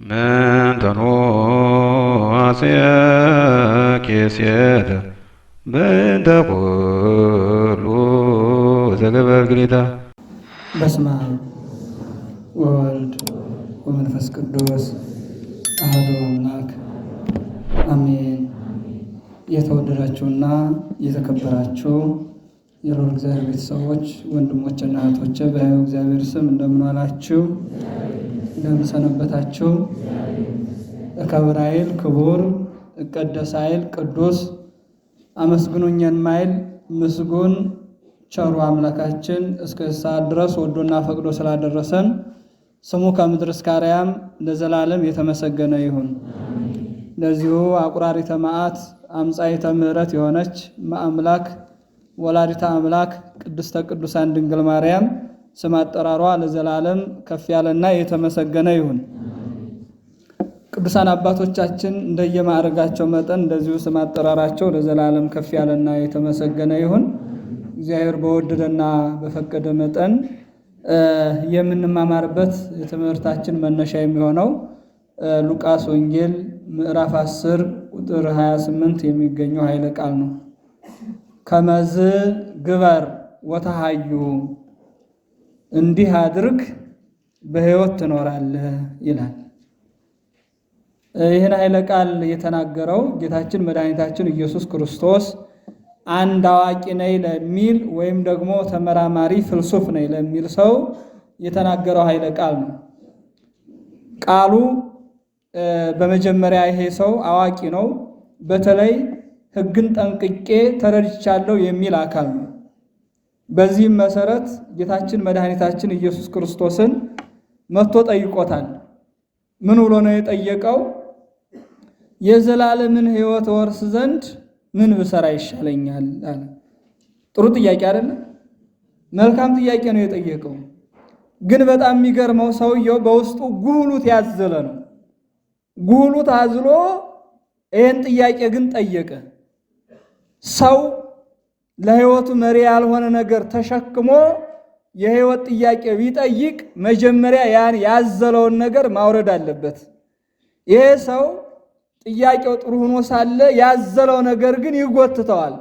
من تنواسيك يسير بنت قولو زقبر قريدا በስመ አብ ወወልድ ወመንፈስ ቅዱስ አሐዱ አምላክ አሜን። የተወደዳችሁና የተከበራችሁ የልዑል እግዚአብሔር ቤተሰቦች ወንድሞችና እህቶቼ በሕያው እግዚአብሔር ስም እንደምን ዋላችሁ? እንደምን ሰነበታችሁ? እከብር ኃይል ክቡር እቀደስ ኃይል ቅዱስ አመስግኑኝ የማይል ምስጉን ቸሩ አምላካችን እስከ ሰዓት ድረስ ወዶና ፈቅዶ ስላደረሰን ስሙ ከምድር እስከ አርያም ለዘላለም የተመሰገነ ይሁን። ለዚሁ አቁራሪተ መዓት አምጻኢተ ምሕረት የሆነች አምላክ ወላዲተ አምላክ ቅድስተ ቅዱሳን ድንግል ማርያም ስም አጠራሯ ለዘላለም ከፍ ያለና የተመሰገነ ይሁን። ቅዱሳን አባቶቻችን እንደየማዕረጋቸው መጠን እንደዚሁ ስም አጠራራቸው ለዘላለም ከፍ ያለና የተመሰገነ ይሁን። እግዚአብሔር በወደደና በፈቀደ መጠን የምንማማርበት የትምህርታችን መነሻ የሚሆነው ሉቃስ ወንጌል ምዕራፍ 10 ቁጥር 28 የሚገኘው ኃይለ ቃል ነው። ከመዝ ግበር ወተሃዩ፣ እንዲህ አድርግ በሕይወት ትኖራለህ ይላል። ይህን ኃይለ ቃል የተናገረው ጌታችን መድኃኒታችን ኢየሱስ ክርስቶስ አንድ አዋቂ ነኝ ለሚል ወይም ደግሞ ተመራማሪ ፍልሱፍ ነኝ ለሚል ሰው የተናገረው ኃይለ ቃል ነው። ቃሉ በመጀመሪያ ይሄ ሰው አዋቂ ነው፣ በተለይ ሕግን ጠንቅቄ ተረድቻለሁ የሚል አካል ነው። በዚህም መሰረት ጌታችን መድኃኒታችን ኢየሱስ ክርስቶስን መጥቶ ጠይቆታል። ምን ብሎ ነው የጠየቀው? የዘላለምን ሕይወት ወርስ ዘንድ ምን ብሰራ ይሻለኛል አለ። ጥሩ ጥያቄ አይደለም? መልካም ጥያቄ ነው የጠየቀው። ግን በጣም የሚገርመው ሰውየው በውስጡ ጉህሉት ያዘለ ነው። ጉህሉት አዝሎ ይህን ጥያቄ ግን ጠየቀ። ሰው ለሕይወቱ መሪ ያልሆነ ነገር ተሸክሞ የሕይወት ጥያቄ ቢጠይቅ መጀመሪያ ያን ያዘለውን ነገር ማውረድ አለበት። ይሄ ሰው ጥያቄው ጥሩ ሆኖ ሳለ ያዘለው ነገር ግን ይጎትተዋል።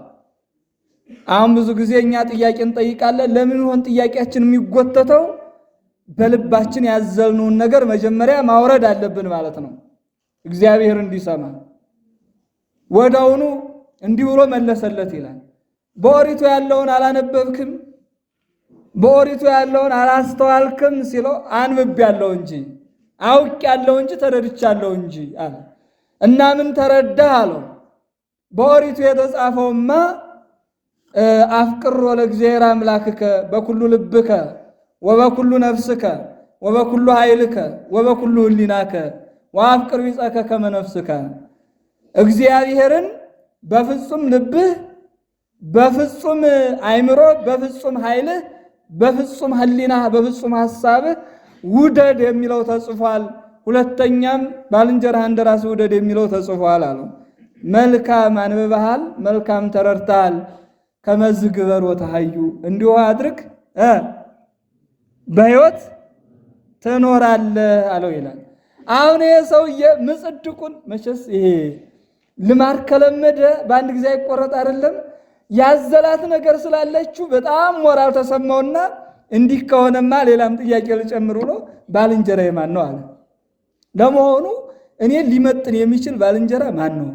አሁን ብዙ ጊዜ እኛ ጥያቄ እንጠይቃለን። ለምን ይሆን ጥያቄያችን የሚጎተተው? በልባችን ያዘልነውን ነገር መጀመሪያ ማውረድ አለብን ማለት ነው። እግዚአብሔር እንዲሰማ ወዳውኑ እንዲህ ብሎ መለሰለት ይላል። በኦሪቱ ያለውን አላነበብክም? በኦሪቱ ያለውን አላስተዋልክም ሲለው አንብቤ ያለው እንጂ አውቅ ያለው እንጂ ተረድቻለሁ እንጂ አለ። እና ምን ተረዳህ አለው። በኦሪቱ የተጻፈውማ አፍቅሮ ለእግዚአብሔር አምላክከ በኩሉ ልብከ ወበኩሉ ነፍስከ ወበኩሉ ኃይልከ ወበኩሉ ህሊናከ ወአፍቅር ቢጸከ ከመ ነፍስከ፣ እግዚአብሔርን በፍጹም ልብህ፣ በፍጹም አይምሮ፣ በፍጹም ኃይልህ፣ በፍጹም ህሊናህ፣ በፍጹም ሐሳብህ ውደድ የሚለው ተጽፏል። ሁለተኛም ባልንጀራህን እንደራስህ ውደድ የሚለው ተጽፏል አለው። መልካም አንብበሃል፣ መልካም ተረድተሃል። ከመዝ ግበር ወተሃዩ፣ እንዲሁ አድርግ በሕይወት ትኖራለህ አለው ይላል። አሁን ይሄ ሰውዬ ምጽድቁን መቼስ ይሄ ልማድ ከለመደ በአንድ ጊዜ አይቆረጥ አይደለም። ያዘላት ነገር ስላለችው በጣም ሞራል ተሰማውና እንዲህ ከሆነማ ሌላም ጥያቄ ልጨምር ብሎ ባልንጀራዬ ማን ነው አለ። ለመሆኑ እኔን ሊመጥን የሚችል ባልንጀራ ማን ነው?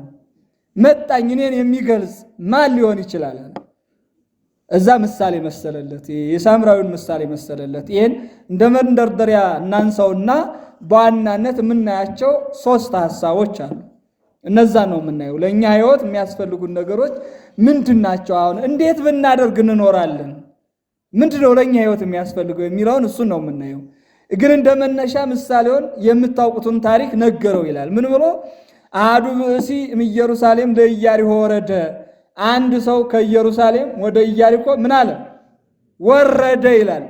መጣኝ እኔን የሚገልጽ ማን ሊሆን ይችላል? እዛ ምሳሌ መሰለለት፣ የሳምራዊውን ምሳሌ መሰለለት። ይሄን እንደ መንደርደሪያ እናንሳውና በዋናነት የምናያቸው 3 ሐሳቦች አሉ። እነዛ ነው የምናየው። ለእኛ ሕይወት የሚያስፈልጉን ነገሮች ምንድናቸው? አሁን እንዴት ብናደርግ እንኖራለን? ምንድነው ለእኛ ሕይወት የሚያስፈልገው የሚለውን እሱን ነው የምናየው። ግን እንደ መነሻ ምሳሌውን የምታውቁትን ታሪክ ነገረው ይላል። ምን ብሎ? አሐዱ ብእሲ እምኢየሩሳሌም ለኢያሪኮ ወረደ። አንድ ሰው ከኢየሩሳሌም ወደ ኢያሪኮ ምን አለ? ወረደ ይላል።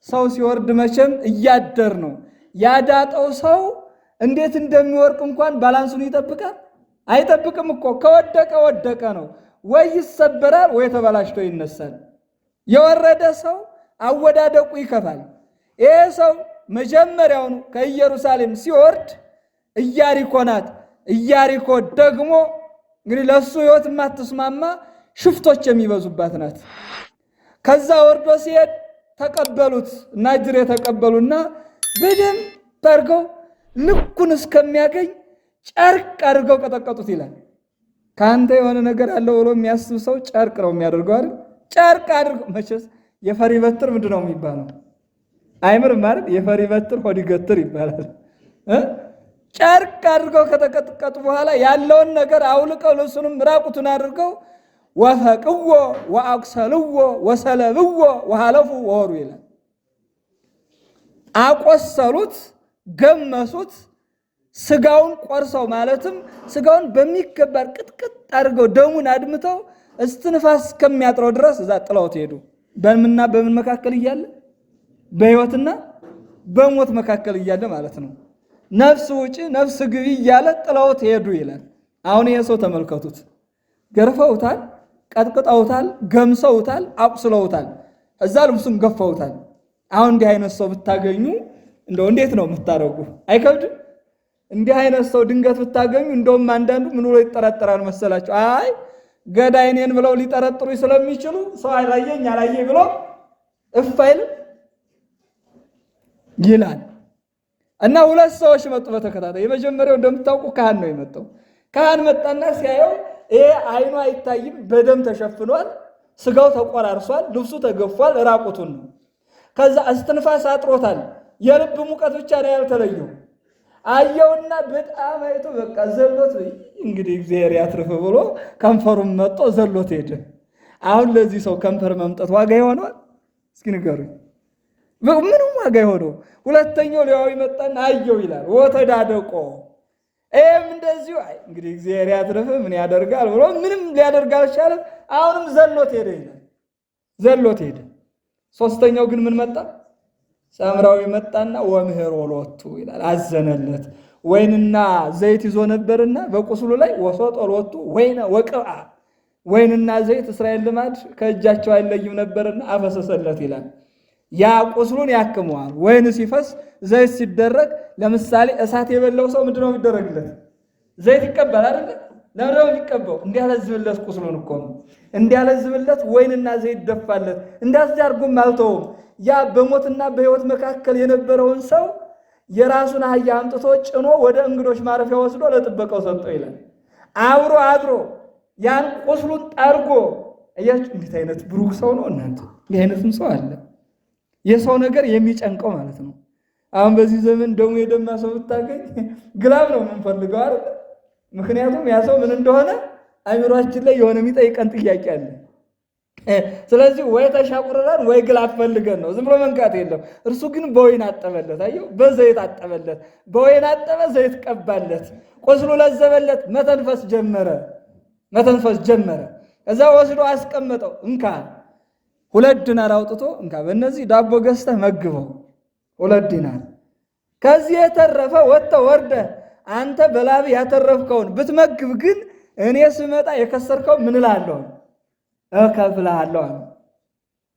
ሰው ሲወርድ መቼም እያደር ነው። ያዳጠው ሰው እንዴት እንደሚወርቅ እንኳን ባላንሱን ይጠብቃል? አይጠብቅም እኮ። ከወደቀ ወደቀ ነው። ወይ ይሰበራል ወይ ተበላሽቶ ይነሳል። የወረደ ሰው አወዳደቁ ይከፋል። ይሄ ሰው መጀመሪያውኑ ከኢየሩሳሌም ሲወርድ ኢያሪኮ ናት። ኢያሪኮ ደግሞ እንግዲህ ለሱ ሕይወት የማትስማማ ሽፍቶች የሚበዙባት ናት። ከዛ ወርዶ ሲሄድ ተቀበሉት እና እጅሬ ተቀበሉና በደንብ አድርገው ልኩን እስከሚያገኝ ጨርቅ አድርገው ቀጠቀጡት ይላል። ከአንተ የሆነ ነገር አለው ብሎ የሚያስብ ሰው ጨርቅ ነው የሚያደርገው አይደል? ጨርቅ አድርገው መቼስ የፈሪ በትር ምንድን ነው የሚባለው? አይምርም ማለት የፈሪ በትር ሆድ ይገትር ይባላል። ጨርቅ አድርገው ከተቀጥቀጡ በኋላ ያለውን ነገር አውልቀው ልብሱንም ራቁቱን አድርገው ወፈቅዎ ወአቁሰልዎ ወሰለብዎ ወሃለፉ ወወሩ ይላል። አቆሰሉት፣ ገመሱት። ስጋውን ቆርሰው ማለትም ስጋውን በሚገባ ቅጥቅጥ አድርገው ደሙን አድምተው እስትንፋስ እስከሚያጥረው ድረስ እዛ ጥለውት ሄዱ። በምንና በምን መካከል እያለ? በሕይወትና በሞት መካከል እያለ ማለት ነው። ነፍስ ውጪ ነፍስ ግቢ እያለ ጥለውት ሄዱ ይላል። አሁን ይሄ ሰው ተመልከቱት። ገርፈውታል፣ ቀጥቅጠውታል፣ ገምሰውታል፣ አቁስለውታል፣ እዛ ልብሱን ገፈውታል። አሁን እንዲህ አይነት ሰው ብታገኙ እንደው እንዴት ነው የምታረጉ? አይከብድም? እንዲህ አይነት ሰው ድንገት ብታገኙ እንደውም አንዳንዱ ምን ብሎ ይጠረጠራል መሰላችሁ? አይ ገዳይ እኔን ብለው ሊጠረጥሩ ስለሚችሉ ሰው አላየኝ አላየኝ ብሎ እፋይል ይላል። እና ሁለት ሰዎች መጡ በተከታታይ። የመጀመሪያው እንደምታውቁ ካህን ነው የመጣው። ካህን መጣና ሲያየው ይሄ አይኑ አይታይም፣ በደም ተሸፍኗል፣ ስጋው ተቆራርሷል፣ ልብሱ ተገፏል፣ ራቁቱን ነው። ከዛ እስትንፋስ አጥሮታል። የልብ ሙቀት ብቻ ነው ያልተለየው። አየውና በጣም አይቶ በቃ ዘሎት እንግዲህ እግዚአብሔር ያትርፍ ብሎ ከንፈሩን መጥቶ ዘሎት ሄደ። አሁን ለዚህ ሰው ከንፈር መምጠት ዋጋ ይሆነዋል? እስኪ ንገሩኝ። ምንም ዋጋ ይሆነው? ሁለተኛው ሌዋዊ መጣና አየው ይላል። ወተዳደቆ ይህም እንደዚሁ እንግዲህ እግዚአብሔር ያትርፍ ምን ያደርጋል ብሎ ምንም ሊያደርግ አልቻለም። አሁንም ዘሎት ሄደ ይላል። ዘሎት ሄደ። ሶስተኛው ግን ምን መጣ? ሳምራዊ መጣና ወምህሮ ሎቱ ይላል። አዘነለት። ወይንና ዘይት ይዞ ነበርና በቁስሉ ላይ ወሶጦ ሎቱ ወይነ ወቅብአ፣ ወይንና ዘይት እስራኤል ልማድ ከእጃቸው አይለይም ነበርና አፈሰሰለት ይላል። ያ ቁስሉን ያክመዋል። ወይን ሲፈስ ዘይት ሲደረግ፣ ለምሳሌ እሳት የበላው ሰው ምንድነው የሚደረግለት? ዘይት ይቀባል አይደል? ለምንድነው የሚቀባው? እንዲያለዝብለት ቁስሉን እኮ ነው። እንዲያለዝብለት ወይንና ዘይት ደፋለት። እንዳዚህ አድርጎም አልተውም። ያ በሞትና በሕይወት መካከል የነበረውን ሰው የራሱን አህያ አምጥቶ ጭኖ ወደ እንግዶች ማረፊያ ወስዶ ለጥበቃው ሰጠው ይላል። አብሮ አድሮ ያን ቁስሉን ጠርጎ እያችሁ እንዴት አይነት ብሩክ ሰው ነው እናንተ! ይህ አይነትም ሰው አለ። የሰው ነገር የሚጨንቀው ማለት ነው። አሁን በዚህ ዘመን ደሙ የደማ ሰው ብታገኝ ግላብ ነው የምንፈልገው አይደል? ምክንያቱም ያ ሰው ምን እንደሆነ አእምሯችን ላይ የሆነ የሚጠይቀን ጥያቄ አለ። ስለዚህ ወይ ተሻቁረናል ወይ ግላብ ፈልገን ነው። ዝም ብሎ መንካት የለም። እርሱ ግን በወይን አጠበለት። አየው፣ በዘይት አጠበለት። በወይን አጠበ፣ ዘይት ቀባለት፣ ቁስሉ ለዘበለት፣ መተንፈስ ጀመረ። እዛ ወስዶ አስቀመጠው። እንካ 2 ዲናር አውጥቶ እንካ፣ በእነዚህ ዳቦ ገዝተህ መግበው 2 ዲናር። ከዚህ የተረፈ ወጥተህ ወርደህ አንተ በላብ ያተረፍከውን ብትመግብ ግን እኔ ስመጣ የከሰርከው ምን እላለሁ? እከፍልሃለሁ አለ።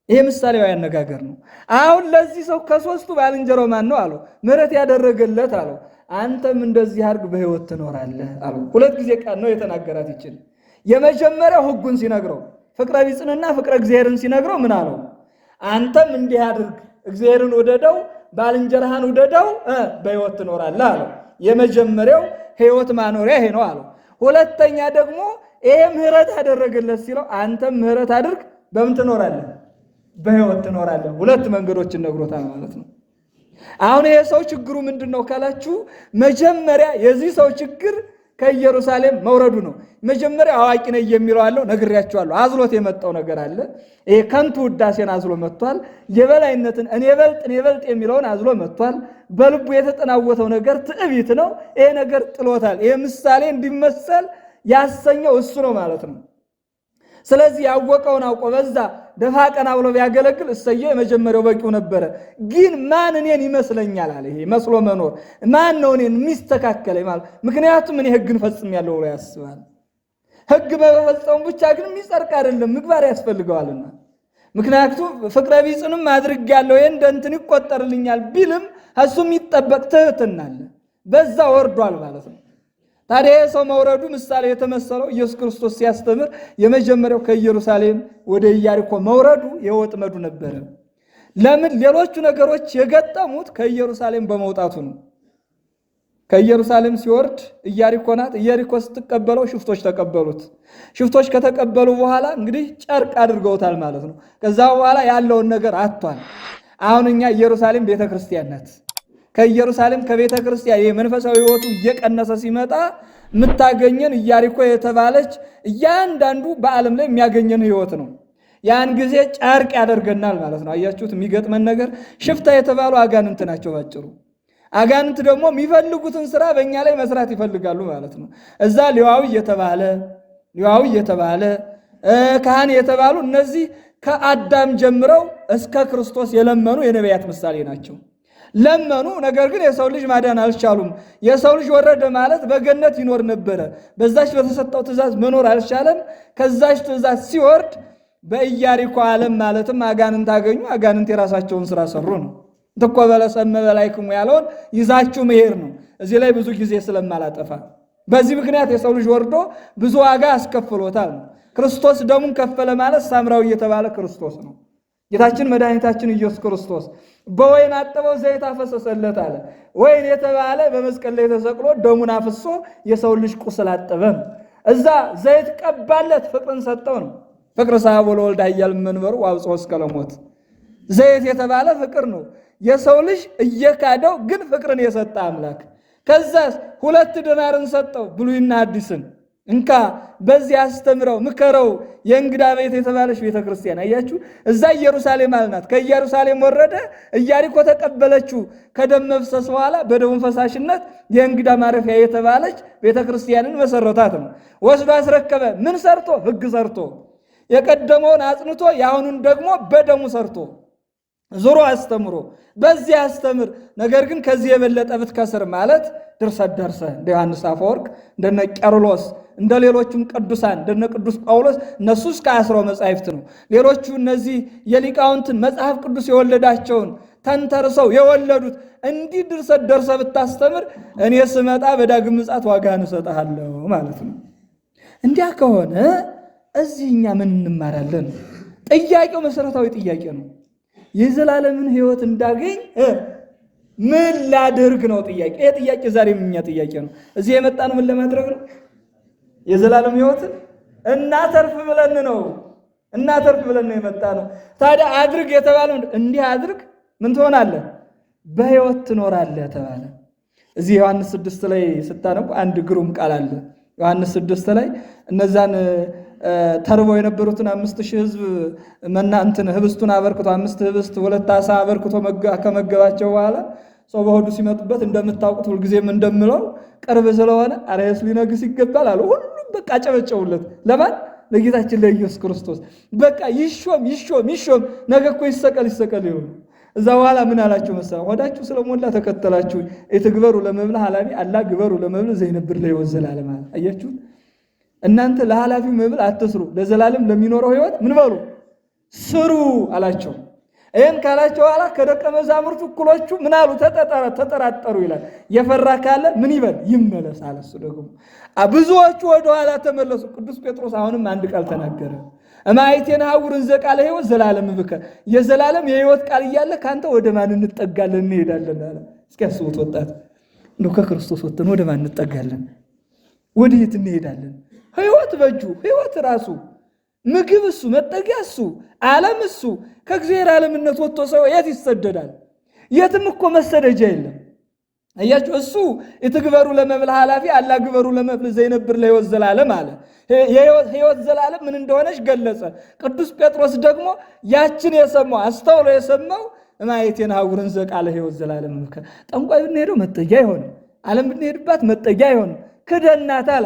ይሄ ምሳሌያዊ አነጋገር ነው። አሁን ለዚህ ሰው ከሶስቱ ባልንጀራው ማን ነው አለው? ምሕረት ያደረገለት አለው። አንተም እንደዚህ አድርግ በሕይወት ትኖራለህ አለው። 2 ጊዜ ቃል ነው የተናገራት ይችል። የመጀመሪያው ሕጉን ሲነግረው ፍቅረ ቢጽንና ፍቅረ እግዚአብሔርን ሲነግረው ምን አለው? አንተም እንዲህ አድርግ፣ እግዚአብሔርን ውደደው፣ ባልንጀራህን ውደደው፣ በሕይወት ትኖራለህ አለው። የመጀመሪያው ሕይወት ማኖሪያ ይሄ ነው አለው። ሁለተኛ ደግሞ ይሄ ምሕረት ያደረገለት ሲለው አንተም ምሕረት አድርግ፣ በምን ትኖራለህ? በሕይወት ትኖራለህ። 2 መንገዶችን ነግሮታል ማለት ነው። አሁን ይሄ ሰው ችግሩ ምንድነው ካላችሁ፣ መጀመሪያ የዚህ ሰው ችግር ከኢየሩሳሌም መውረዱ ነው። መጀመሪያ አዋቂ ነኝ የሚለው አለው፣ ነግሬያቸዋለሁ። አዝሎት የመጣው ነገር አለ። ይሄ ከንቱ ውዳሴን አዝሎ መጥቷል። የበላይነትን እኔ በልጥ የሚለውን አዝሎ መጥቷል። በልቡ የተጠናወተው ነገር ትዕቢት ነው። ይሄ ነገር ጥሎታል። ይሄ ምሳሌ እንዲመሰል ያሰኘው እሱ ነው ማለት ነው። ስለዚህ ያወቀውን አውቆ በዛ ደፋ ቀና ብሎ ቢያገለግል እሰየው፣ የመጀመሪያው በቂው ነበረ። ግን ማን እኔን ይመስለኛል አለ። ይሄ መስሎ መኖር ማን ነው እኔን የሚስተካከለኝ ማለት? ምክንያቱም እኔ ሕግን ፈጽሜያለሁ ብሎ ያስባል። ሕግ በመፈጸሙ ብቻ ግን የሚጸድቅ አይደለም፣ ምግባር ያስፈልገዋልና። ምክንያቱም ፍቅረ ቢጽንም አድርጌያለሁ ይሄን እንደ እንትን ይቆጠርልኛል ቢልም እሱ የሚጠበቅ ትህትና አለ። በዛ ወርዷል ማለት ነው። ታዲያ ሰው መውረዱ ምሳሌ የተመሰለው ኢየሱስ ክርስቶስ ሲያስተምር የመጀመሪያው ከኢየሩሳሌም ወደ ኢያሪኮ መውረዱ የወጥመዱ ነበረ። ለምን? ሌሎቹ ነገሮች የገጠሙት ከኢየሩሳሌም በመውጣቱ ነው። ከኢየሩሳሌም ሲወርድ ኢያሪኮ ናት። ኢያሪኮ ስትቀበለው ሽፍቶች ተቀበሉት። ሽፍቶች ከተቀበሉ በኋላ እንግዲህ ጨርቅ አድርገውታል ማለት ነው። ከዛ በኋላ ያለውን ነገር አጥቷል። አሁን እኛ ኢየሩሳሌም ቤተክርስቲያን ናት። ከኢየሩሳሌም ከቤተ ክርስቲያን የመንፈሳዊ ሕይወቱ እየቀነሰ ሲመጣ የምታገኘን ኢያሪኮ የተባለች እያንዳንዱ በዓለም ላይ የሚያገኘን ሕይወት ነው። ያን ጊዜ ጨርቅ ያደርገናል ማለት ነው። አያችሁት? የሚገጥመን ነገር ሽፍታ የተባሉ አጋንንት ናቸው ባጭሩ። አጋንንት ደግሞ የሚፈልጉትን ስራ በእኛ ላይ መስራት ይፈልጋሉ ማለት ነው። እዛ ሌዋዊ የተባለ ካህን የተባሉ እነዚህ ከአዳም ጀምረው እስከ ክርስቶስ የለመኑ የነቢያት ምሳሌ ናቸው። ለመኑ፣ ነገር ግን የሰው ልጅ ማዳን አልቻሉም። የሰው ልጅ ወረደ ማለት በገነት ይኖር ነበረ። በዛች በተሰጠው ትእዛዝ መኖር አልቻለም። ከዛች ትእዛዝ ሲወርድ በኢያሪኮ ዓለም ማለትም አጋንንት አገኙ። አጋንንት የራሳቸውን ስራ ሰሩ ነው። እንተኮ በለሰመ በላይክሙ ያለውን ይዛችሁ መሄድ ነው። እዚህ ላይ ብዙ ጊዜ ስለማላጠፋ በዚህ ምክንያት የሰው ልጅ ወርዶ ብዙ ዋጋ አስከፍሎታል ነው። ክርስቶስ ደሙን ከፈለ ማለት ሳምራዊ የተባለ ክርስቶስ ነው። ጌታችን መድኃኒታችን ኢየሱስ ክርስቶስ በወይን አጠበው ዘይት አፈሰሰለት አለ። ወይን የተባለ በመስቀል ላይ ተሰቅሎ ደሙን አፍሶ የሰው ልጅ ቁስል አጠበ ነው። እዛ ዘይት ቀባለት፣ ፍቅርን ሰጠው ነው። ፍቅር ሳቦ ለወልድ ኃያል መንበሩ ወአብጽሖ እስከ ለሞት። ዘይት የተባለ ፍቅር ነው። የሰው ልጅ እየካደው ግን ፍቅርን የሰጠ አምላክ። ከዛ 2 ዲናርን ሰጠው ብሉይና አዲስን። እንካ በዚህ አስተምረው ምከረው። የእንግዳ ቤት የተባለች ቤተክርስቲያን አያችሁ፣ እዛ ኢየሩሳሌም አልናት። ከኢየሩሳሌም ወረደ፣ ኢያሪኮ ተቀበለችው። ከደም መፍሰስ በኋላ በደም ፈሳሽነት የእንግዳ ማረፊያ የተባለች ቤተክርስቲያንን መሰረታት ነው። ወስዶ አስረከበ። ምን ሰርቶ? ሕግ ሰርቶ የቀደመውን አጽንቶ የአሁኑን ደግሞ በደሙ ሰርቶ ዙሮ አስተምሮ በዚህ አስተምር። ነገር ግን ከዚህ የበለጠ ብትከስር ማለት ድርሰት ደርሰ እንደ ዮሐንስ አፈወርቅ እንደነ ቄርሎስ እንደ ሌሎቹም ቅዱሳን እንደነ ቅዱስ ጳውሎስ እነሱ እስከ 10 መጻሕፍት ነው። ሌሎቹ እነዚህ የሊቃውንትን መጽሐፍ ቅዱስ የወለዳቸውን ተንተርሰው የወለዱት እንዲህ ድርሰት ደርሰ ብታስተምር እኔ ስመጣ በዳግም ምጽአት ዋጋህን እሰጥሃለሁ ማለት ነው። እንዲያ ከሆነ እዚህኛ ምን እንማራለን? ጥያቄው መሰረታዊ ጥያቄ ነው። የዘላለምን ሕይወት እንዳገኝ ምን ላድርግ ነው ጥያቄ። ይሄ ጥያቄ ዛሬ የኛ ጥያቄ ነው። እዚህ የመጣ ነው ምን ለማድረግ ነው? የዘላለም ሕይወትን እናተርፍ ብለን ነው የመጣ ነው። ታዲያ አድርግ የተባለው እንዲህ አድርግ ምን ትሆናለህ? በሕይወት ትኖራለህ ተባለ። እዚህ ዮሐንስ 6 ላይ ስታነቁ አንድ ግሩም ቃል አለ። ዮሐንስ 6 ላይ እነዛን ተርበው የነበሩትን 5000 ሕዝብ ህብስቱን አበርክቶ 5 ህብስት 2 ዓሣ አበርክቶ ከመገባቸው በኋላ ሰው በሆዱ ሲመጡበት እንደምታውቁት ሁልጊዜም እንደምለው ቅርብ ስለሆነ አርያስ ሊነግስ ይገባል አሉ። ሁሉም በቃ ጨበጨቡለት። ለማን? ለጌታችን ለኢየሱስ ክርስቶስ። በቃ ይሾም ነገ እኮ ይሰቀል ይሆን። እዛ በኋላ ምን አላቸው መሰለህ? ሆዳችሁ ስለሞላ ተከተላችሁ። እትግበሩ ለመብል ሐላፊ አላ ግበሩ ለመብል ዘይነብር ለሕይወት ዘላለም አለ። አያችሁ? እናንተ ለሐላፊው መብል አትስሩ፣ ለዘላለም ለሚኖረው ሕይወት ምን በሉ ስሩ አላቸው። ይህን ካላቸው በኋላ ከደቀ መዛሙርቱ እኩሎቹ ምን አሉ? ተጠራጠሩ ይላል። የፈራ ካለ ምን ይበል? ይመለስ አለ። እሱ ደግሞ ብዙዎቹ ወደኋላ ተመለሱ። ቅዱስ ጴጥሮስ አሁንም አንድ ቃል ተናገረ። እማይቴን ሐውርን ዘቃለ ሕይወት ዘላለም ብከ፣ የዘላለም የሕይወት ቃል እያለ ካንተ ወደ ማን እንጠጋለን እንሄዳለን አለ። እስኪ አስቡት ወጣት፣ እንደው ከክርስቶስ ወጥተን ወደ ማን እንጠጋለን? ወዴት እንሄዳለን? ሕይወት በእጁ ሕይወት ራሱ ምግብ እሱ፣ መጠጊያ እሱ፣ ዓለም እሱ። ከእግዚአብሔር ዓለምነት ወጥቶ ሰው የት ይሰደዳል? የትም እኮ መሰደጃ የለም። አያችሁ፣ እሱ የትግበሩ ለመብል ሐላፊ አላ ግበሩ ለመብል ዘይነብር ለሕይወት ዘላለም አለ። ሕይወት ዘላለም ምን እንደሆነች ገለጸ። ቅዱስ ጴጥሮስ ደግሞ ያችን የሰማው አስተውሎ የሰማው እማየቴን ሐውርን ዘቃለ ሕይወት ዘላለም ምከ፣ ጠንቋይ ብንሄደው መጠጊያ አይሆንም፣ ዓለም ብንሄድባት መጠጊያ አይሆንም፣ ክደናት አለ።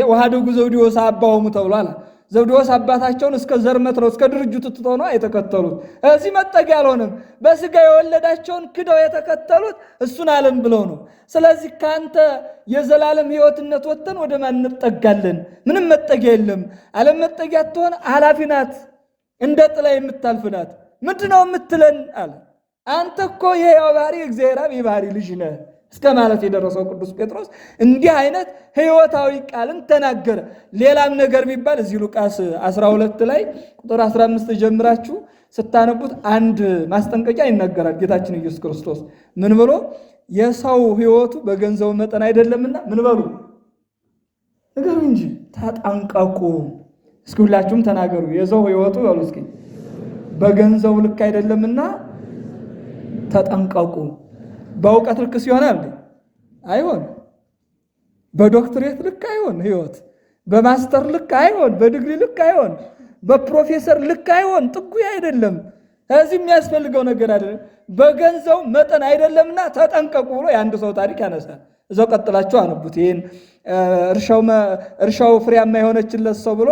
ወሀደጉ ዘውዲዎስ አባሆሙ ተብሏል። ዘውዲዎስ አባታቸውን እስከ ዘርመት ነው እስከ ድርጅቱ ትተው ነው የተከተሉት። እዚህ መጠጊያ አልሆነም። በስጋ የወለዳቸውን ክደው የተከተሉት እሱን ዓለም ብለው ነው። ስለዚህ ካንተ የዘላለም ሕይወትነት ወጥተን ወደ ማን እንጠጋለን? ምንም መጠጊያ የለም። ዓለም መጠጊያ ትሆን ኃላፊ ናት፣ እንደ ጥላ የምታልፍ ናት። ምንድነው የምትለን አለ። አንተ እኮ የሕያው ባሕርይ እግዚአብሔር አብ የባሕርይ ልጅ ነህ እስከ ማለት የደረሰው ቅዱስ ጴጥሮስ እንዲህ አይነት ሕይወታዊ ቃልን ተናገረ። ሌላም ነገር ቢባል እዚህ ሉቃስ 12 ላይ ቁጥር 15 ጀምራችሁ ስታነቡት አንድ ማስጠንቀቂያ ይናገራል ጌታችን ኢየሱስ ክርስቶስ። ምን ብሎ? የሰው ሕይወቱ በገንዘቡ መጠን አይደለምና ምን በሉ ንገሩ እንጂ ተጠንቀቁ። እስኪ ሁላችሁም ተናገሩ። የሰው ሕይወቱ በሉ እስኪ በገንዘቡ ልክ አይደለምና ተጠንቀቁ። በእውቀት ልክ ሲሆናል አይሆን፣ በዶክትሬት ልክ አይሆን፣ ሕይወት በማስተር ልክ አይሆን፣ በዲግሪ ልክ አይሆን፣ በፕሮፌሰር ልክ አይሆን። ጥጉ አይደለም። እዚህ የሚያስፈልገው ነገር አይደለም። በገንዘቡ መጠን አይደለምና ተጠንቀቁ ብሎ የአንድ ሰው ታሪክ ያነሳል። እዛው ቀጥላችሁ አነቡት። ይሄን እርሻው ፍሬያማ የሆነችለት ሰው ብሎ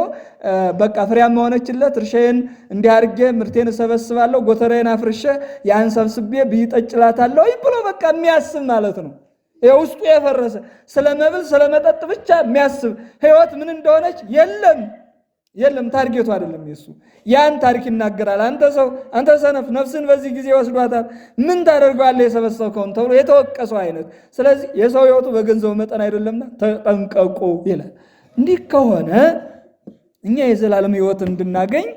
በቃ ፍሬያማ የሆነችለት እርሻዬን እንዲህ አድርጌ ምርቴን እሰበስባለሁ፣ ጎተራዬን አፍርሼ ያን ሰብስቤ ብይጠጭላታለሁ ብሎ በቃ የሚያስብ ማለት ነው። ውስጡ የፈረሰ ስለ መብል ስለ መጠጥ ብቻ የሚያስብ ሕይወት ምን እንደሆነች የለም። ታርጌቱ አይደለም የሱ። ያን ታሪክ ይናገራል። አንተ ሰነፍ ነፍስን በዚህ ጊዜ ወስዷታል፣ ምን ታደርገዋለህ የሰበሰብከውን ተብሎ የተወቀሰው አይነት። ስለዚህ የሰው ሕይወቱ በገንዘቡ መጠን አይደለምና ተጠንቀቁ ይላል። እንዲህ ከሆነ እኛ የዘላለም ሕይወት እንድናገኝ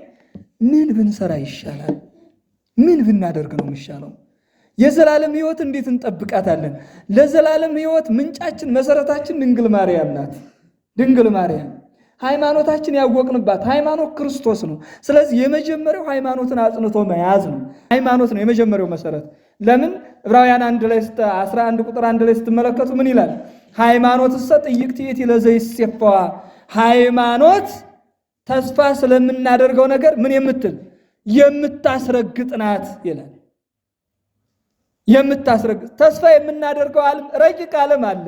ምን ብንሰራ ይሻላል? ምን ብናደርግ ነው የሚሻለው? የዘላለም ሕይወት እንዴት እንጠብቃታለን? ለዘላለም ሕይወት ምንጫችን መሰረታችን ድንግል ማርያም ናት። ድንግል ማርያም ሃይማኖታችን ያወቅንባት ሃይማኖት ክርስቶስ ነው። ስለዚህ የመጀመሪያው ሃይማኖትን አጽንቶ መያዝ ነው። ሃይማኖት ነው የመጀመሪያው መሰረት። ለምን ዕብራውያን 11 ቁጥር 1 ላይ ስትመለከቱ ምን ይላል? ሃይማኖትሰ ጥይቅት ይእቲ ለዘይሴፈዋ፣ ሃይማኖት ተስፋ ስለምናደርገው ነገር ምን የምትል የምታስረግጥ ናት ይላል። የምታስረግጥ ተስፋ የምናደርገው ዓለም ረቂቅ ዓለም አለ።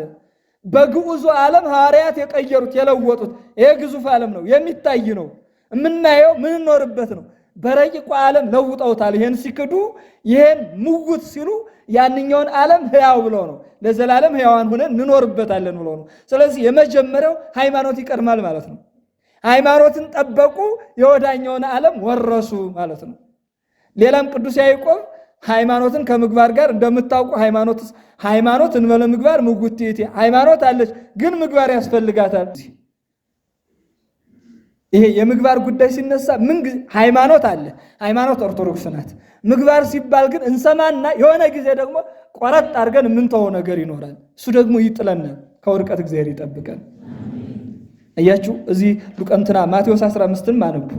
በግዑዙ ዓለም ሐዋርያት የቀየሩት የለወጡት ይሄ ግዙፍ ዓለም ነው፣ የሚታይ ነው፣ የምናየው ምንኖርበት ነው። በረቂቁ ዓለም ለውጠውታል። ይሄን ሲክዱ ይሄን ምውት ሲሉ ያንኛውን ዓለም ሕያው ብሎ ነው፣ ለዘላለም ሕያዋን ሆነን እንኖርበታለን ብሎ ነው። ስለዚህ የመጀመሪያው ሃይማኖት ይቀድማል ማለት ነው። ሃይማኖትን ጠበቁ፣ የወዳኛውን ዓለም ወረሱ ማለት ነው። ሌላም ቅዱስ ያዕቆብ ሃይማኖትን ከምግባር ጋር እንደምታውቁ ሃይማኖት እንበለ ምግባር ምውት ይእቲ፣ ሃይማኖት አለች ግን ምግባር ያስፈልጋታል። ይሄ የምግባር ጉዳይ ሲነሳ ምን ሃይማኖት አለ፣ ሃይማኖት ኦርቶዶክስ ናት። ምግባር ሲባል ግን እንሰማና የሆነ ጊዜ ደግሞ ቆረጥ አድርገን የምንተወው ነገር ይኖራል። እሱ ደግሞ ይጥለናል፣ ከውድቀት እግዚአብሔር ይጠብቀን። አያችሁ እዚህ ሉቃንትና ማቴዎስ 15ን ማነቡ።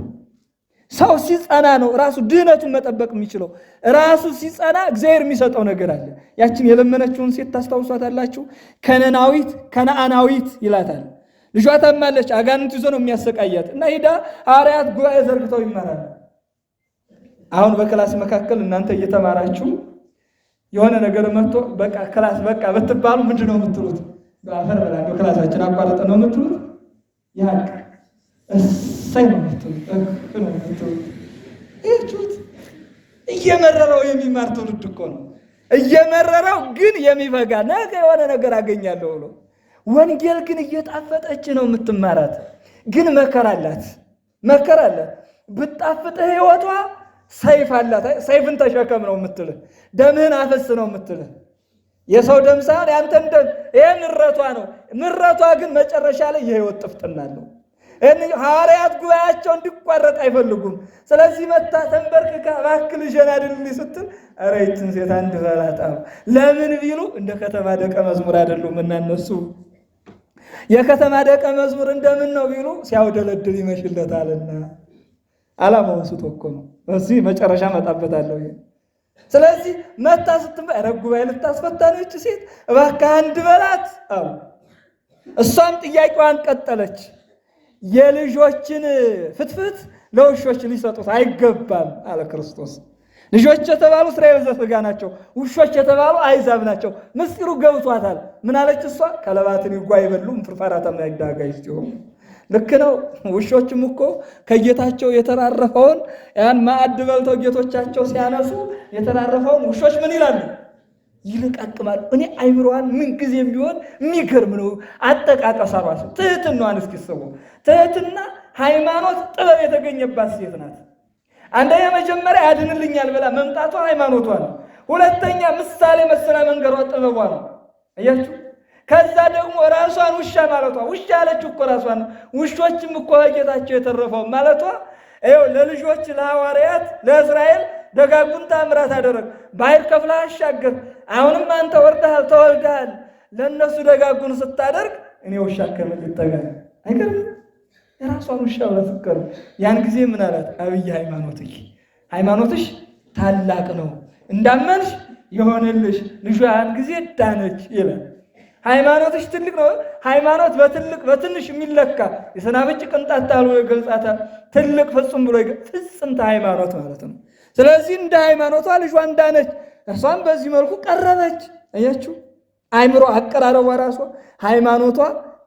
ሰው ሲጸና ነው ራሱ ድህነቱን መጠበቅ የሚችለው። ራሱ ሲጸና እግዚአብሔር የሚሰጠው ነገር አለ። ያችን የለመነችውን ሴት ታስታውሷታላችሁ? ከነአናዊት ይላታል። ልጇ ታማለች፣ አጋንንት ይዞ ነው የሚያሰቃያት እና ሂዳ ሐዋርያት ጉባኤ ዘርግተው ይማራሉ። አሁን በክላስ መካከል እናንተ እየተማራችሁ የሆነ ነገር መጥቶ በቃ ክላስ በቃ ብትባሉ ምንድን ነው የምትሉት? በአፈር በላዶ ክላሳችን አቋረጠ ነው የምትሉት? ያቅ እሰይ ነው የምትሉት። ይህችሁት እየመረረው የሚማር ትውልድ እኮ ነው። እየመረረው ግን የሚፈጋ ነገ የሆነ ነገር አገኛለሁ ብሎ። ወንጌል ግን እየጣፈጠች ነው የምትማራት፣ ግን መከራ አላት። ብጣፍጥህ ሕይወቷ ሰይፍ አላት። ሰይፍን ተሸከም ነው የምትልህ፣ ደምህን አፈስ ነው የምትልህ። የሰው ደም ሳይሆን ያንተን ደም። ይሄ ምረቷ ነው። ምረቷ ግን መጨረሻ ላይ የሕይወት ጥፍጥና ነው። ሐዋርያት ጉባኤያቸው እንዲቋረጥ አይፈልጉም። ስለዚህ መታ ተንበርክካ እባክህ ልጄን አድንልኝ ስትል ኧረ ይህችን ሴት አንድ በላጣ። ለምን ቢሉ እንደ ከተማ ደቀ መዝሙር አይደሉም እና እነሱ የከተማ ደቀ መዝሙር እንደምን ነው ቢሉ ሲያውደለድል ይመሽለታልና ዓላማውን ስቶ እኮ ነው። እዚህ መጨረሻ መጣበታለሁ። ስለዚህ መታ ስትንበ ኧረ ጉባኤ ልታስፈታ ነው ይህች ሴት እባክህ አንድ በላት አሉ። እሷም ጥያቄዋን ቀጠለች። የልጆችን ፍትፍት ለውሾች ሊሰጡት አይገባም አለ ክርስቶስ። ልጆች የተባሉ እስራኤል ዘሥጋ ናቸው፣ ውሾች የተባሉ አሕዛብ ናቸው። ምስጢሩ ገብቷታል። ምን አለች እሷ? ከለባትን ይጓ አይበሉም ፍርፋራተም ያዳጋይ ሲሆን ልክ ነው። ውሾችም እኮ ከጌታቸው የተራረፈውን ያን ማዕድ በልተው ጌቶቻቸው ሲያነሱ የተራረፈውን ውሾች ምን ይላሉ? ይልቃቅማሉ። እኔ አይምሮዋን ምን ጊዜም ቢሆን የሚገርም ነው አጠቃቀሷ ራሱ። ትህትናዋን እስኪሰሙ። ትህትና ሃይማኖት ጥበብ የተገኘባት ሴት ናት። አንደኛ መጀመሪያ ያድንልኛል ብላ መምጣቷ ሃይማኖቷ ነው። ሁለተኛ ምሳሌ መስላ መንገሯ ጥበቧ ነው። አያችሁ። ከዛ ደግሞ ራሷን ውሻ ማለቷ ውሻ ያለችው እኮ ራሷን ውሾችም እኮ ጌታቸው የተረፈው ማለቷ ይኸው ለልጆች ለሐዋርያት ለእስራኤል ደጋጉን ተአምራት አደረግ። ባህር ከፍላ አሻገር። አሁንም አንተ ወርደሃል ተወልደሃል። ለእነሱ ደጋጉን ስታደርግ እኔ ውሻ ከምን ልጠጋኝ አይገርም? የራሷን ውሻ ብላ ትቀር። ያን ጊዜ ምን አላት? አብይ ሃይማኖትሽ ታላቅ ነው፣ እንዳመንሽ ይሆንልሽ። ልጇ ያን ጊዜ ዳነች ይላል። ሃይማኖትሽ ትልቅ ነው። ሃይማኖት በትልቅ በትንሽ የሚለካ የሰናፍጭ ቅንጣት ታሉ ይገልጻታል። ትልቅ ፍጹም ብሎ ፍጽምተ ሃይማኖት ማለት ነው። ስለዚህ እንደ ሃይማኖቷ ልጇን ዳነች። እርሷም በዚህ መልኩ ቀረበች። አያችሁ፣ አይምሮ አቀራረቧ ራሷ ሃይማኖቷ፣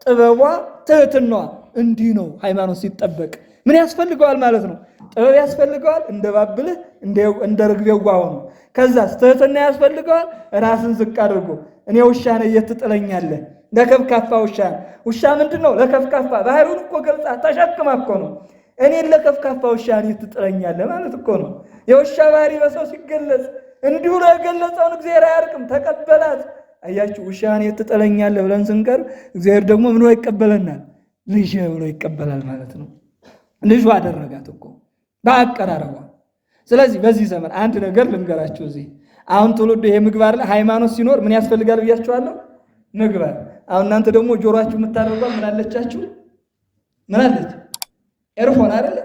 ጥበቧ፣ ትህትናዋ እንዲህ ነው። ሃይማኖት ሲጠበቅ ምን ያስፈልገዋል ማለት ነው? ጥበብ ያስፈልገዋል፣ እንደ ባብልህ እንደ ርግብ የዋህ ሆኖ። ከዛስ ትህትና ያስፈልገዋል፣ ራስን ዝቅ አድርጎ እኔ ውሻ ነኝ የት ትጥለኛለህ? ለከፍካፋ ውሻ ምንድን ነው? ለከፍካፋ ባህሩን እኮ ገልጻ ተሸክማ እኮ ነው። እኔን ለከፍካፋ ውሻ ነኝ ትጥለኛለህ ማለት እኮ ነው። የውሻ ባህሪ በሰው ሲገለጽ እንዲሁ ነው የገለጸውን እግዚአብሔር አያርቅም፣ ተቀበላት። አያችሁ፣ ውሻን የት ትጥለኛለህ ብለን ስንቀር እግዚአብሔር ደግሞ ምን ይቀበለናል? ልጅ ብሎ ይቀበላል ማለት ነው። ልጁ አደረጋት እኮ በአቀራረቧ። ስለዚህ በዚህ ዘመን አንድ ነገር ልንገራችሁ። እዚህ አሁን ትውልዱ ይሄ ምግባር ላይ ሃይማኖት ሲኖር ምን ያስፈልጋል ብያችኋለሁ? ምግባር። አሁን እናንተ ደግሞ ጆሮአችሁ የምታደርጓል ምን አለቻችሁ? ምን አለች? ኤርፎን አይደለ?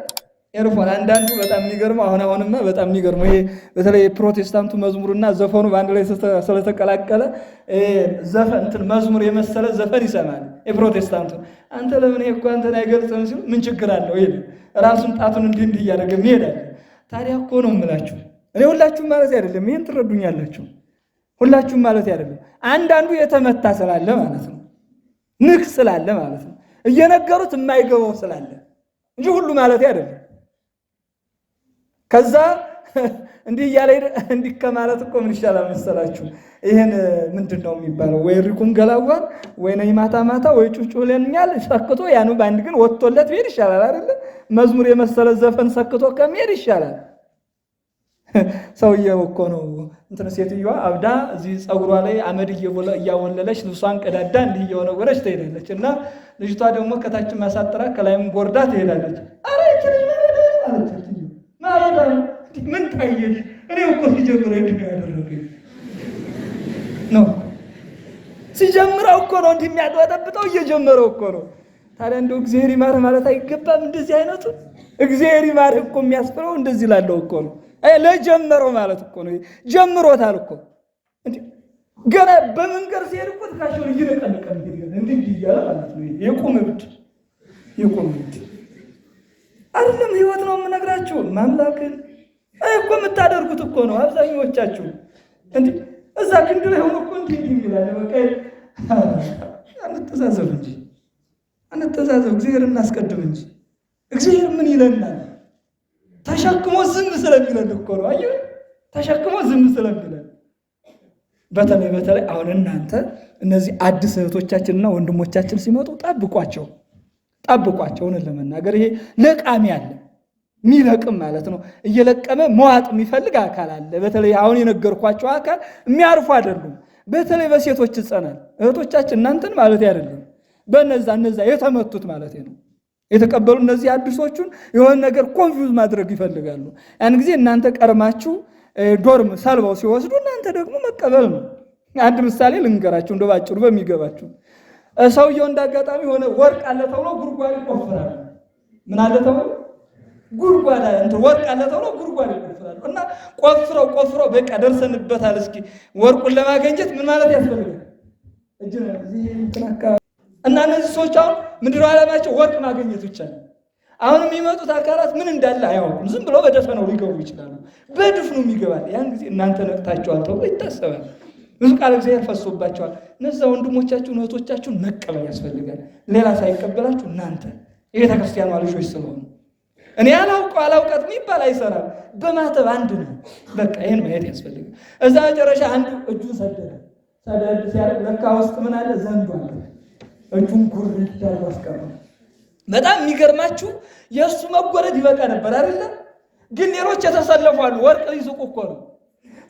ኤርፎን። አንዳንዱ በጣም የሚገርመው አሁንማ በጣም የሚገርመው ይሄ በተለይ ፕሮቴስታንቱ መዝሙርና ዘፈኑ በአንድ ላይ ስለተቀላቀለ ዘፈን እንትን መዝሙር የመሰለ ዘፈን ይሰማል የፕሮቴስታንቱ። አንተ ለምን ይሄ እኮ አንተን አይገልጽም ሲሉ ምን ችግር አለው ይል ራሱን ጣቱን እንዲህ እያደረገ ይሄዳል። ታዲያ እኮ ነው የምላችሁ እኔ ሁላችሁም ማለት አይደለም፣ ይሄን ትረዱኛላችሁ። ሁላችሁም ማለት አይደለም። አንዳንዱ የተመታ ስላለ ማለት ነው፣ ንክ ስላለ ማለት ነው፣ እየነገሩት የማይገባው ስላለ እንጂ ሁሉ ማለት አይደለም። ከዛ እንዲህ እያለ እንዲህ ከማለት እኮ ምን ይሻላል መሰላችሁ? ይሄን ምንድን ነው የሚባለው? ወይ ሪኩም ገላዋን ወይ ነይ ማታ ማታ ወይ ጩጩ ለኛል ሰክቶ ያኑ ባንድ ግን ወጥቶለት ቢሄድ ይሻላል አይደለ? መዝሙር የመሰለ ዘፈን ሰክቶ ከሚሄድ ይሻላል። ሰውየው እኮ ነው እንትን ሴትዮዋ አብዳ እዚህ ፀጉሯ ላይ አመድ እያወለለች ልብሷን ቀዳዳ እንዲህ እየወረወረች ትሄዳለች። እና ልጅቷ ደግሞ ከታችን ማሳጠራ ከላይም ጎርዳ ትሄዳለች። አረ ምን ታየሽ? እኔ እኮ ሲጀምረው እንዲህ ያደረገኝ ነው። ሲጀምረው እኮ ነው እንዲህ የሚያጠበጠው እየጀመረው እኮ ነው። ታዲያ እንደው እግዚአብሔር ይማር ማለት አይገባም? እንደዚህ አይነቱ እግዚአብሔር ይማር እኮ የሚያስፈራው እንደዚህ ላለው እኮ ነው። ለጀመረው ማለት እኮ ነው። ጀምሮታል እኮ እንዴ! ገና በመንገር ሲሄድ እኮ ትካሽውን ይረቀልቀ እንዴ ይያለ ማለት ነው። የቁም እብድ አይደለም። ህይወት ነው የምነግራችሁ። ማምላክን እኮ የምታደርጉት እኮ ነው አብዛኞቻችሁ። እንዴ እዛ ክንድ ላይ ሆኖ እኮ እንዴ ይላል። በቃ አንተዛዘብ እንጂ አንተዛዘብ፣ እግዚአብሔር እናስቀድም እንጂ እግዚአብሔር ምን ይለናል? ተሸክሞ ዝም ስለሚለን እኮ ነው። አየህ፣ ተሸክሞ ዝም ስለሚለን። በተለይ አሁን እናንተ እነዚህ አዲስ እህቶቻችንና ወንድሞቻችን ሲመጡ ጠብቋቸው። እውነት ለመናገር ይሄ ለቃሚ አለ፣ የሚለቅም ማለት ነው። እየለቀመ መዋጥ የሚፈልግ አካል አለ። በተለይ አሁን የነገርኳቸው አካል የሚያርፉ አይደሉም። በተለይ በሴቶች ይጸናል። እህቶቻችን እናንተን ማለት አይደለም፣ በእነዛ የተመቱት ማለት ነው የተቀበሉ እነዚህ አዲሶቹን የሆነ ነገር ኮንፊውዝ ማድረግ ይፈልጋሉ። ያን ጊዜ እናንተ ቀርማችሁ ዶርም ሰልበው ሲወስዱ እናንተ ደግሞ መቀበል ነው። አንድ ምሳሌ ልንገራችሁ እንደው ባጭሩ በሚገባችሁ። ሰውየው እንዳጋጣሚ ሆነ ወርቅ አለ ተብሎ ጉድጓድ ይቆፍራል። ምን አለ ተብሎ ጉድጓድ እንትን ወርቅ አለ ተብሎ ጉድጓድ ይቆፍራል። እና ቆፍረው በቃ ደርሰንበታል፣ እስኪ ወርቁን ለማግኘት ምን ማለት ያስፈልጋል? እና እነዚህ ሰዎች አሁን ምንድነው ዓላማቸው? ወርቅ ማግኘት ብቻ ነው። አሁን የሚመጡት አካላት ምን እንዳለ አያውቁም። ዝም ብለው በደፈነው ሊገቡ ይችላሉ። በድፍኑ ይገባል። ያን ጊዜ እናንተ ነቅታችኋል ተብሎ ይታሰባል። ብዙ ቃል እግዚአብሔር ፈሶባቸዋል። እነዛ ወንድሞቻችሁን እህቶቻችሁን መቀበል ያስፈልጋል። ሌላ ሳይቀበላችሁ እናንተ የቤተክርስቲያኗ ልጆች ስለሆኑ እኔ አላውቃት የሚባል አይሰራም። በማተብ አንድ ነው። በቃ ይህን ማየት ያስፈልጋል። እዛ መጨረሻ አንዱ እጁን ሰደድ ሲያደርግ ለካ ውስጥ ምን አለ? ዘንዱ አለ። እጁን ጉርድ ያለው አስቀረ። በጣም የሚገርማችሁ የእሱ መጎረድ ይበቃ ነበር አይደለ? ግን ሌሎች የተሰለፉ አሉ። ወርቅ ሊሱቁ እኮ ነው።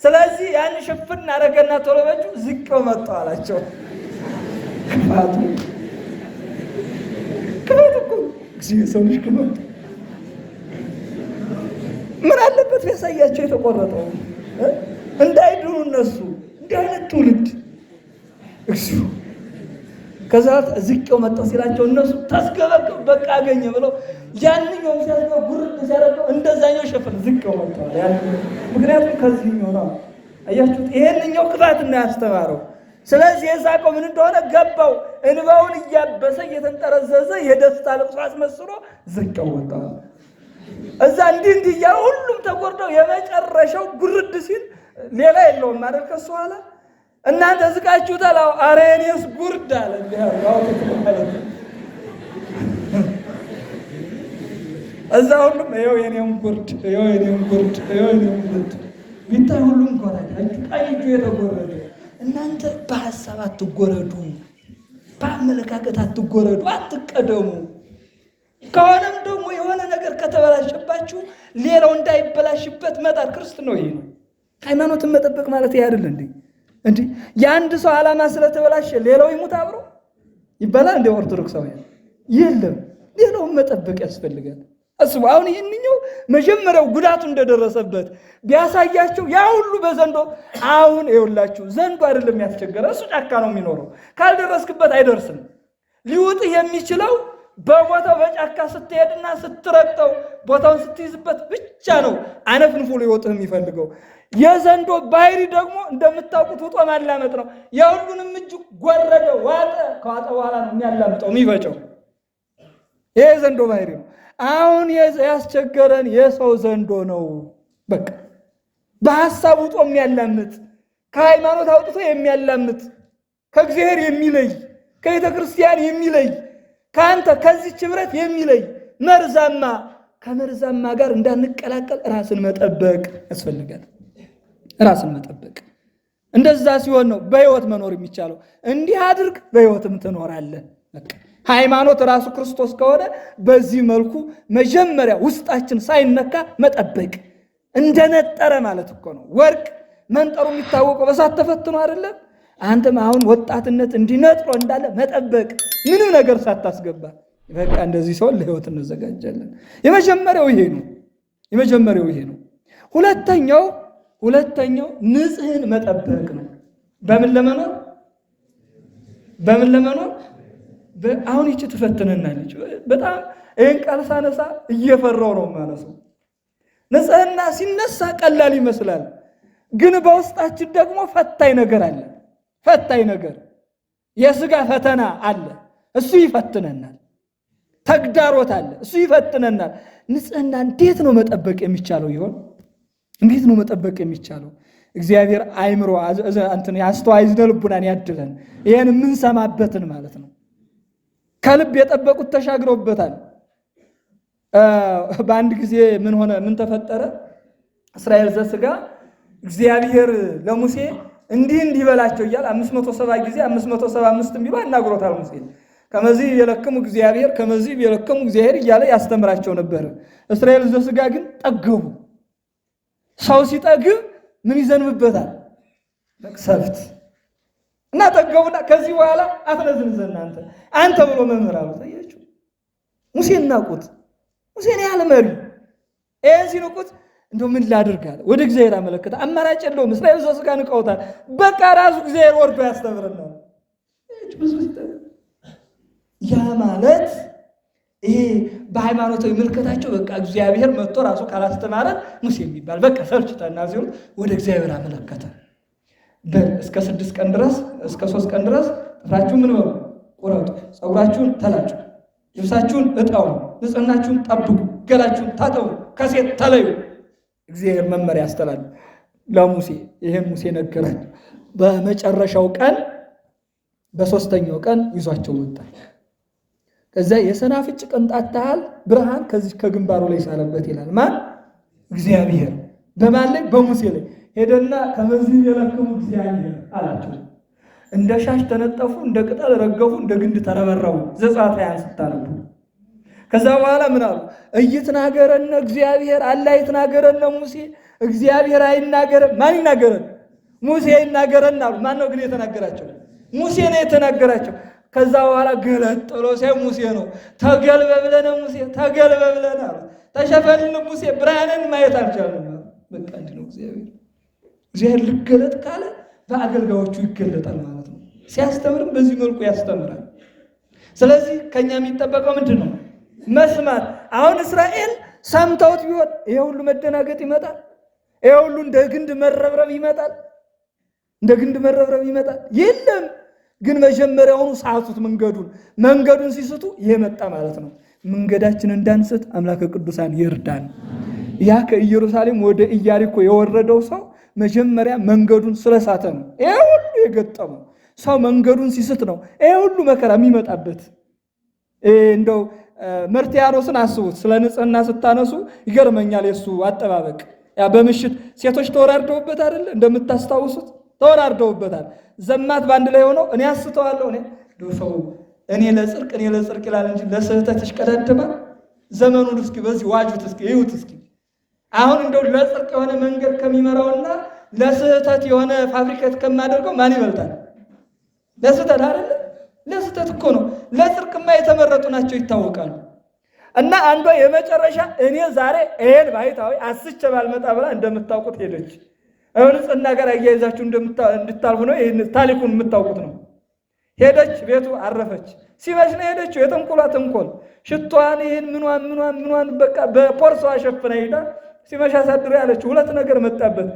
ስለዚህ ያን ሽፍን አደረገና ቶሎ በእጁ ዝቅ መጥቶ አላቸው። ክፋቱ እኮ የሰው ልጅ ክፋቱ ምን አለበት ቢያሳያቸው የተቆረጠው እንዳይድኑ እነሱ እንዲህ አይነት ትውልድ እግዚኦ። ከዛ ዝቄው መጣው ሲላቸው እነሱ ተስገበገቡ በቃ አገኘ ብለው ያንኛው ሲያስገው ጉርድ ሲያደርገው እንደዛኛው ሸፈን ዝቄው መጣው ምክንያቱም ከዚህኛው ነው አያችሁት ይሄንኛው ክፋትና ያስተማረው። ስለዚህ የሳቀው ምን እንደሆነ ገባው። እንባውን እያበሰ እየተንጠረዘዘ የደስታ ልቅሶ አስመስሎ ዝቄው ወጣው። እዛ እንዲህ እያለ ሁሉም ተቆርጠው የመጨረሻው ጉርድ ሲል ሌላ የለውም ማለት ከሱ ኋላ እናንተ ዝቃችሁታል። ኧረ እኔስ ጉርድ አለ እዛ ሁሉም ይኸው የኔም ጉርድ ቢታይ ሁሉም ኮራጅ ቀኝ እጁ የተጎረደ። እናንተ በሀሳብ አትጎረዱ፣ በአመለካከት አትጎረዱ፣ አትቀደሙ። ከሆነም ደግሞ የሆነ ነገር ከተበላሸባችሁ ሌላው እንዳይበላሽበት መጣር ክርስትናው ይሄ ነው። ሃይማኖትን መጠበቅ ማለት ይሄ አይደል እንዴ? የአንድ ሰው ዓላማ ስለተበላሸ ሌላው ይሙት አብሮ ይባላል እንደ ኦርቶዶክሳውያን? የለም፣ ሌላውን መጠበቅ ያስፈልጋል። አስቡ። አሁን ይህንኛው መጀመሪያው ጉዳቱ እንደደረሰበት ቢያሳያቸው ያ ሁሉ በዘንዶ አሁን ይኸውላችሁ ዘንዶ አይደለም ያስቸገረ እሱ ጫካ ነው የሚኖረው። ካልደረስክበት አይደርስም። ሊውጥህ የሚችለው በቦታው በጫካ ስትሄድና ስትረግጠው ቦታውን ስትይዝበት ብቻ ነው አነፍንፎ ሊወጥህ የሚፈልገው። የዘንዶ ባህሪ ደግሞ እንደምታውቁት ውጦ ማላመጥ ነው። የሁሉንም እጅ ጎረደ፣ ዋጠ። ከዋጠ በኋላ ነው የሚያላምጠው የሚፈጨው። ይሄ ዘንዶ ባህሪ ነው። አሁን ያስቸገረን የሰው ዘንዶ ነው። በቃ በሐሳብ ውጦ የሚያላምጥ፣ ከሃይማኖት አውጥቶ የሚያላምጥ፣ ከእግዚአብሔር የሚለይ፣ ከቤተ ክርስቲያን የሚለይ፣ ከአንተ ከዚህች ህብረት የሚለይ መርዛማ፣ ከመርዛማ ጋር እንዳንቀላቀል ራስን መጠበቅ ያስፈልጋል። ራስን መጠበቅ። እንደዛ ሲሆን ነው በህይወት መኖር የሚቻለው። እንዲህ አድርግ በህይወትም ትኖራለህ። በቃ ሃይማኖት ራሱ ክርስቶስ ከሆነ በዚህ መልኩ መጀመሪያ ውስጣችን ሳይነካ መጠበቅ እንደነጠረ ማለት እኮ ነው። ወርቅ መንጠሩ የሚታወቀው በሳት ተፈትኖ አይደለም? አንተም አሁን ወጣትነት እንዲነጥሮ እንዳለ መጠበቅ ምንም ነገር ሳታስገባ በቃ እንደዚህ ሰው ለህይወት እንዘጋጃለን። የመጀመሪያው ይሄ ነው። ሁለተኛው ንጽህን መጠበቅ ነው። በምን ለመኖር አሁን ይቺ ትፈትነናለች። በጣም ይህን ቃል ሳነሳ እየፈራው ነው ማለት ነው። ንጽህና ሲነሳ ቀላል ይመስላል፣ ግን በውስጣችን ደግሞ ፈታኝ ነገር አለ። ፈታኝ ነገር የሥጋ ፈተና አለ፣ እሱ ይፈትነናል። ተግዳሮት አለ፣ እሱ ይፈትነናል። ንጽህና እንዴት ነው መጠበቅ የሚቻለው ይሆን? እንዴት ነው መጠበቅ የሚቻለው? እግዚአብሔር አይምሮ አስተዋይ ዝነ ልቡናን ያድለን። ይሄን የምንሰማበትን ማለት ነው። ከልብ የጠበቁት ተሻግረውበታል። በአንድ ጊዜ ምን ተፈጠረ? እስራኤል ዘሥጋ እግዚአብሔር ለሙሴ እንዲህ በላቸው እያለ 570 ጊዜ 575 ቢሉ አናግሮታል ሙሴ። ከመዚህ የለክሙ እግዚአብሔር ከመዚህ የለክሙ እግዚአብሔር እያለ ያስተምራቸው ነበር። እስራኤል ዘሥጋ ግን ጠገቡ። ሰው ሲጠግብ ምን ይዘንብበታል? መቅሰፍት እና ጠገቡና ከዚህ በኋላ አትነዝንዘን አንተ ብሎ መምህር አሉት። አያችሁ ሙሴን ናቁት። ሙሴን ያህል መሪ ይህን ሲንቁት እንደው ምን ላድርግ አለ። ወደ እግዚአብሔር አመለከተ። አማራጭ የለውም። እስራኤል ዘሥጋ ንቀውታል። በቃ ራሱ እግዚአብሔር ወርዶ ያስተምረናል። ያ ማለት ይሄ በሃይማኖታዊ ምልከታቸው በቃ እግዚአብሔር መጥቶ ራሱ ካላስተማረን ሙሴ የሚባል በቃ ሰልችተና ሲሆን ወደ እግዚአብሔር አመለከተ። እስከ 6 ቀን ድረስ እስከ 3 ቀን ድረስ ጥፍራችሁን ምን በሉ ቁረጡ፣ ፀጉራችሁን ተላጩ፣ ልብሳችሁን እጠቡ፣ ንጽህናችሁን ጠብቁ፣ ገላችሁን ታጠቡ፣ ከሴት ተለዩ። እግዚአብሔር መመሪያ ያስተላል ለሙሴ። ይሄን ሙሴ ነገራል። በመጨረሻው ቀን በ3ኛው ቀን ይዟቸው ወጣ። ከዛ የሰናፍጭ ቅንጣት ታህል ብርሃን ከዚህ ከግንባሩ ላይ ሳለበት ይላል። ማን? እግዚአብሔር። በማን ላይ? በሙሴ ላይ ሄደና ከመዚህ የለክሙ እግዚአብሔር አላቸው። እንደ ሻሽ ተነጠፉ፣ እንደ ቅጠል ረገፉ፣ እንደ ግንድ ተረበረቡ። ዘጸአት ሃያን ስታነቡ ከዛ በኋላ ምን አሉ? እይትናገረነ እግዚአብሔር አላ ይትናገረነ ሙሴ። እግዚአብሔር አይናገረን። ማን ይናገረን? ሙሴ ይናገረን አሉ። ማን ነው ግን የተናገራቸው? ሙሴ ነው የተናገራቸው። ከዛ በኋላ ገለጥ ብሎ ሲያይ ሙሴ ነው። ተገልበ ብለነ ሙሴ ተገልበ ብለነ ተሸፈልን ሙሴ ብርሃንን ማየት አልቻለም። በቃ እንዲህ ነው እግዚአብሔር ልገለጥ ካለ በአገልጋዮቹ ይገለጣል ማለት ነው። ሲያስተምርም በዚህ መልኩ ያስተምራል። ስለዚህ ከኛ የሚጠበቀው ምንድን ነው? መስማት። አሁን እስራኤል ሰምተውት ቢሆን ይሄ ሁሉ መደናገጥ ይመጣል። ይሄ ሁሉ እንደ ግንድ መረብረብ ይመጣል። እንደ ግንድ መረብረብ ይመጣል። የለም ግን መጀመሪያውኑ ሳቱት መንገዱን ሲስቱ ይሄ መጣ ማለት ነው። መንገዳችን እንዳንስት አምላከ ቅዱሳን ይርዳን። ያ ከኢየሩሳሌም ወደ ኢያሪኮ የወረደው ሰው መጀመሪያ መንገዱን ስለሳተ ነው ይሄ ሁሉ የገጠመው። ሰው መንገዱን ሲስት ነው ይሄ ሁሉ መከራ የሚመጣበት። እንደው መርትያኖስን አስቡት። ስለ ንጽህና ስታነሱ ይገርመኛል የሱ አጠባበቅ። ያ በምሽት ሴቶች ተወራርደውበት አይደል? እንደምታስታውሱት ተወራርደውበታል። ዘማት ባንድ ላይ ሆነው እኔ አስተዋለሁ ሰው እኔ ለጽድቅ ይላል እንጂ ለስህተት ይሽቀዳደማል። ዘመኑን እስኪ በዚህ ዋጁት እስኪ ይዩት እስኪ። አሁን እንደው ለጽድቅ የሆነ መንገድ ከሚመራውና ለስህተት የሆነ ፋብሪኬት ከማደርገው ማን ይበልጣል? ለስህተት አይደል? ለስህተት እኮ ነው። ለጽድቅማ የተመረጡ ናቸው ይታወቃሉ። እና አንዷ የመጨረሻ እኔ ዛሬ ይሄን ባይታዊ አስቼ ባልመጣ ብላ እንደምታውቁት ሄደች። ንጽህና ጋር አያይዛችሁ እንድታልፉ ነው። ይሄን ታሪኩን የምታውቁት ነው። ሄደች፣ ቤቱ አረፈች። ሲመሽ ነው ሄደችው። የተንኮሏ ተንኮል ሽቷን ይሄን ምኗን በቃ በፖርሷ ሸፍና ሄዳ ሲመሽ አሳድሮ ያለችው ሁለት ነገር መጣበት።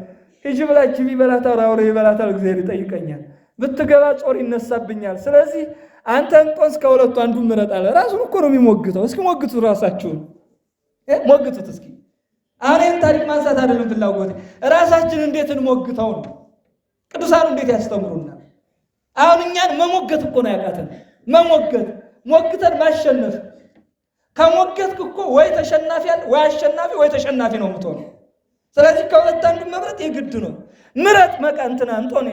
ሂጂ ብላ ጅብ ይበላታል፣ አውሬ ይበላታል፣ እግዚአብሔር ይጠይቀኛል፣ ብትገባ ጾር ይነሳብኛል። ስለዚህ አንተ እንጦንስ ከሁለቱ አንዱን ምረጥ አለ። ራሱን እኮ ነው የሚሞግተው። እስኪ ሞግቱት፣ ራሳችሁን ሞግቱት እስኪ። አሁን ይህን ታሪክ ማንሳት አይደለም ፍላጎቴ፣ ራሳችን እንዴት እንሞግተው ነው። ቅዱሳኑ እንዴት ያስተምሩናል። አሁን እኛን መሞገት እኮ ነው ያቃተን። ሞግተን ማሸነፍ። ከሞገትክ እኮ ወይ ተሸናፊ አለ ወይ አሸናፊ ወይ ተሸናፊ ነው የምትሆነው። ስለዚህ ከሁለት አንዱን መምረጥ የግድ ነው። ምረጥ መቃንትና አንጦኔ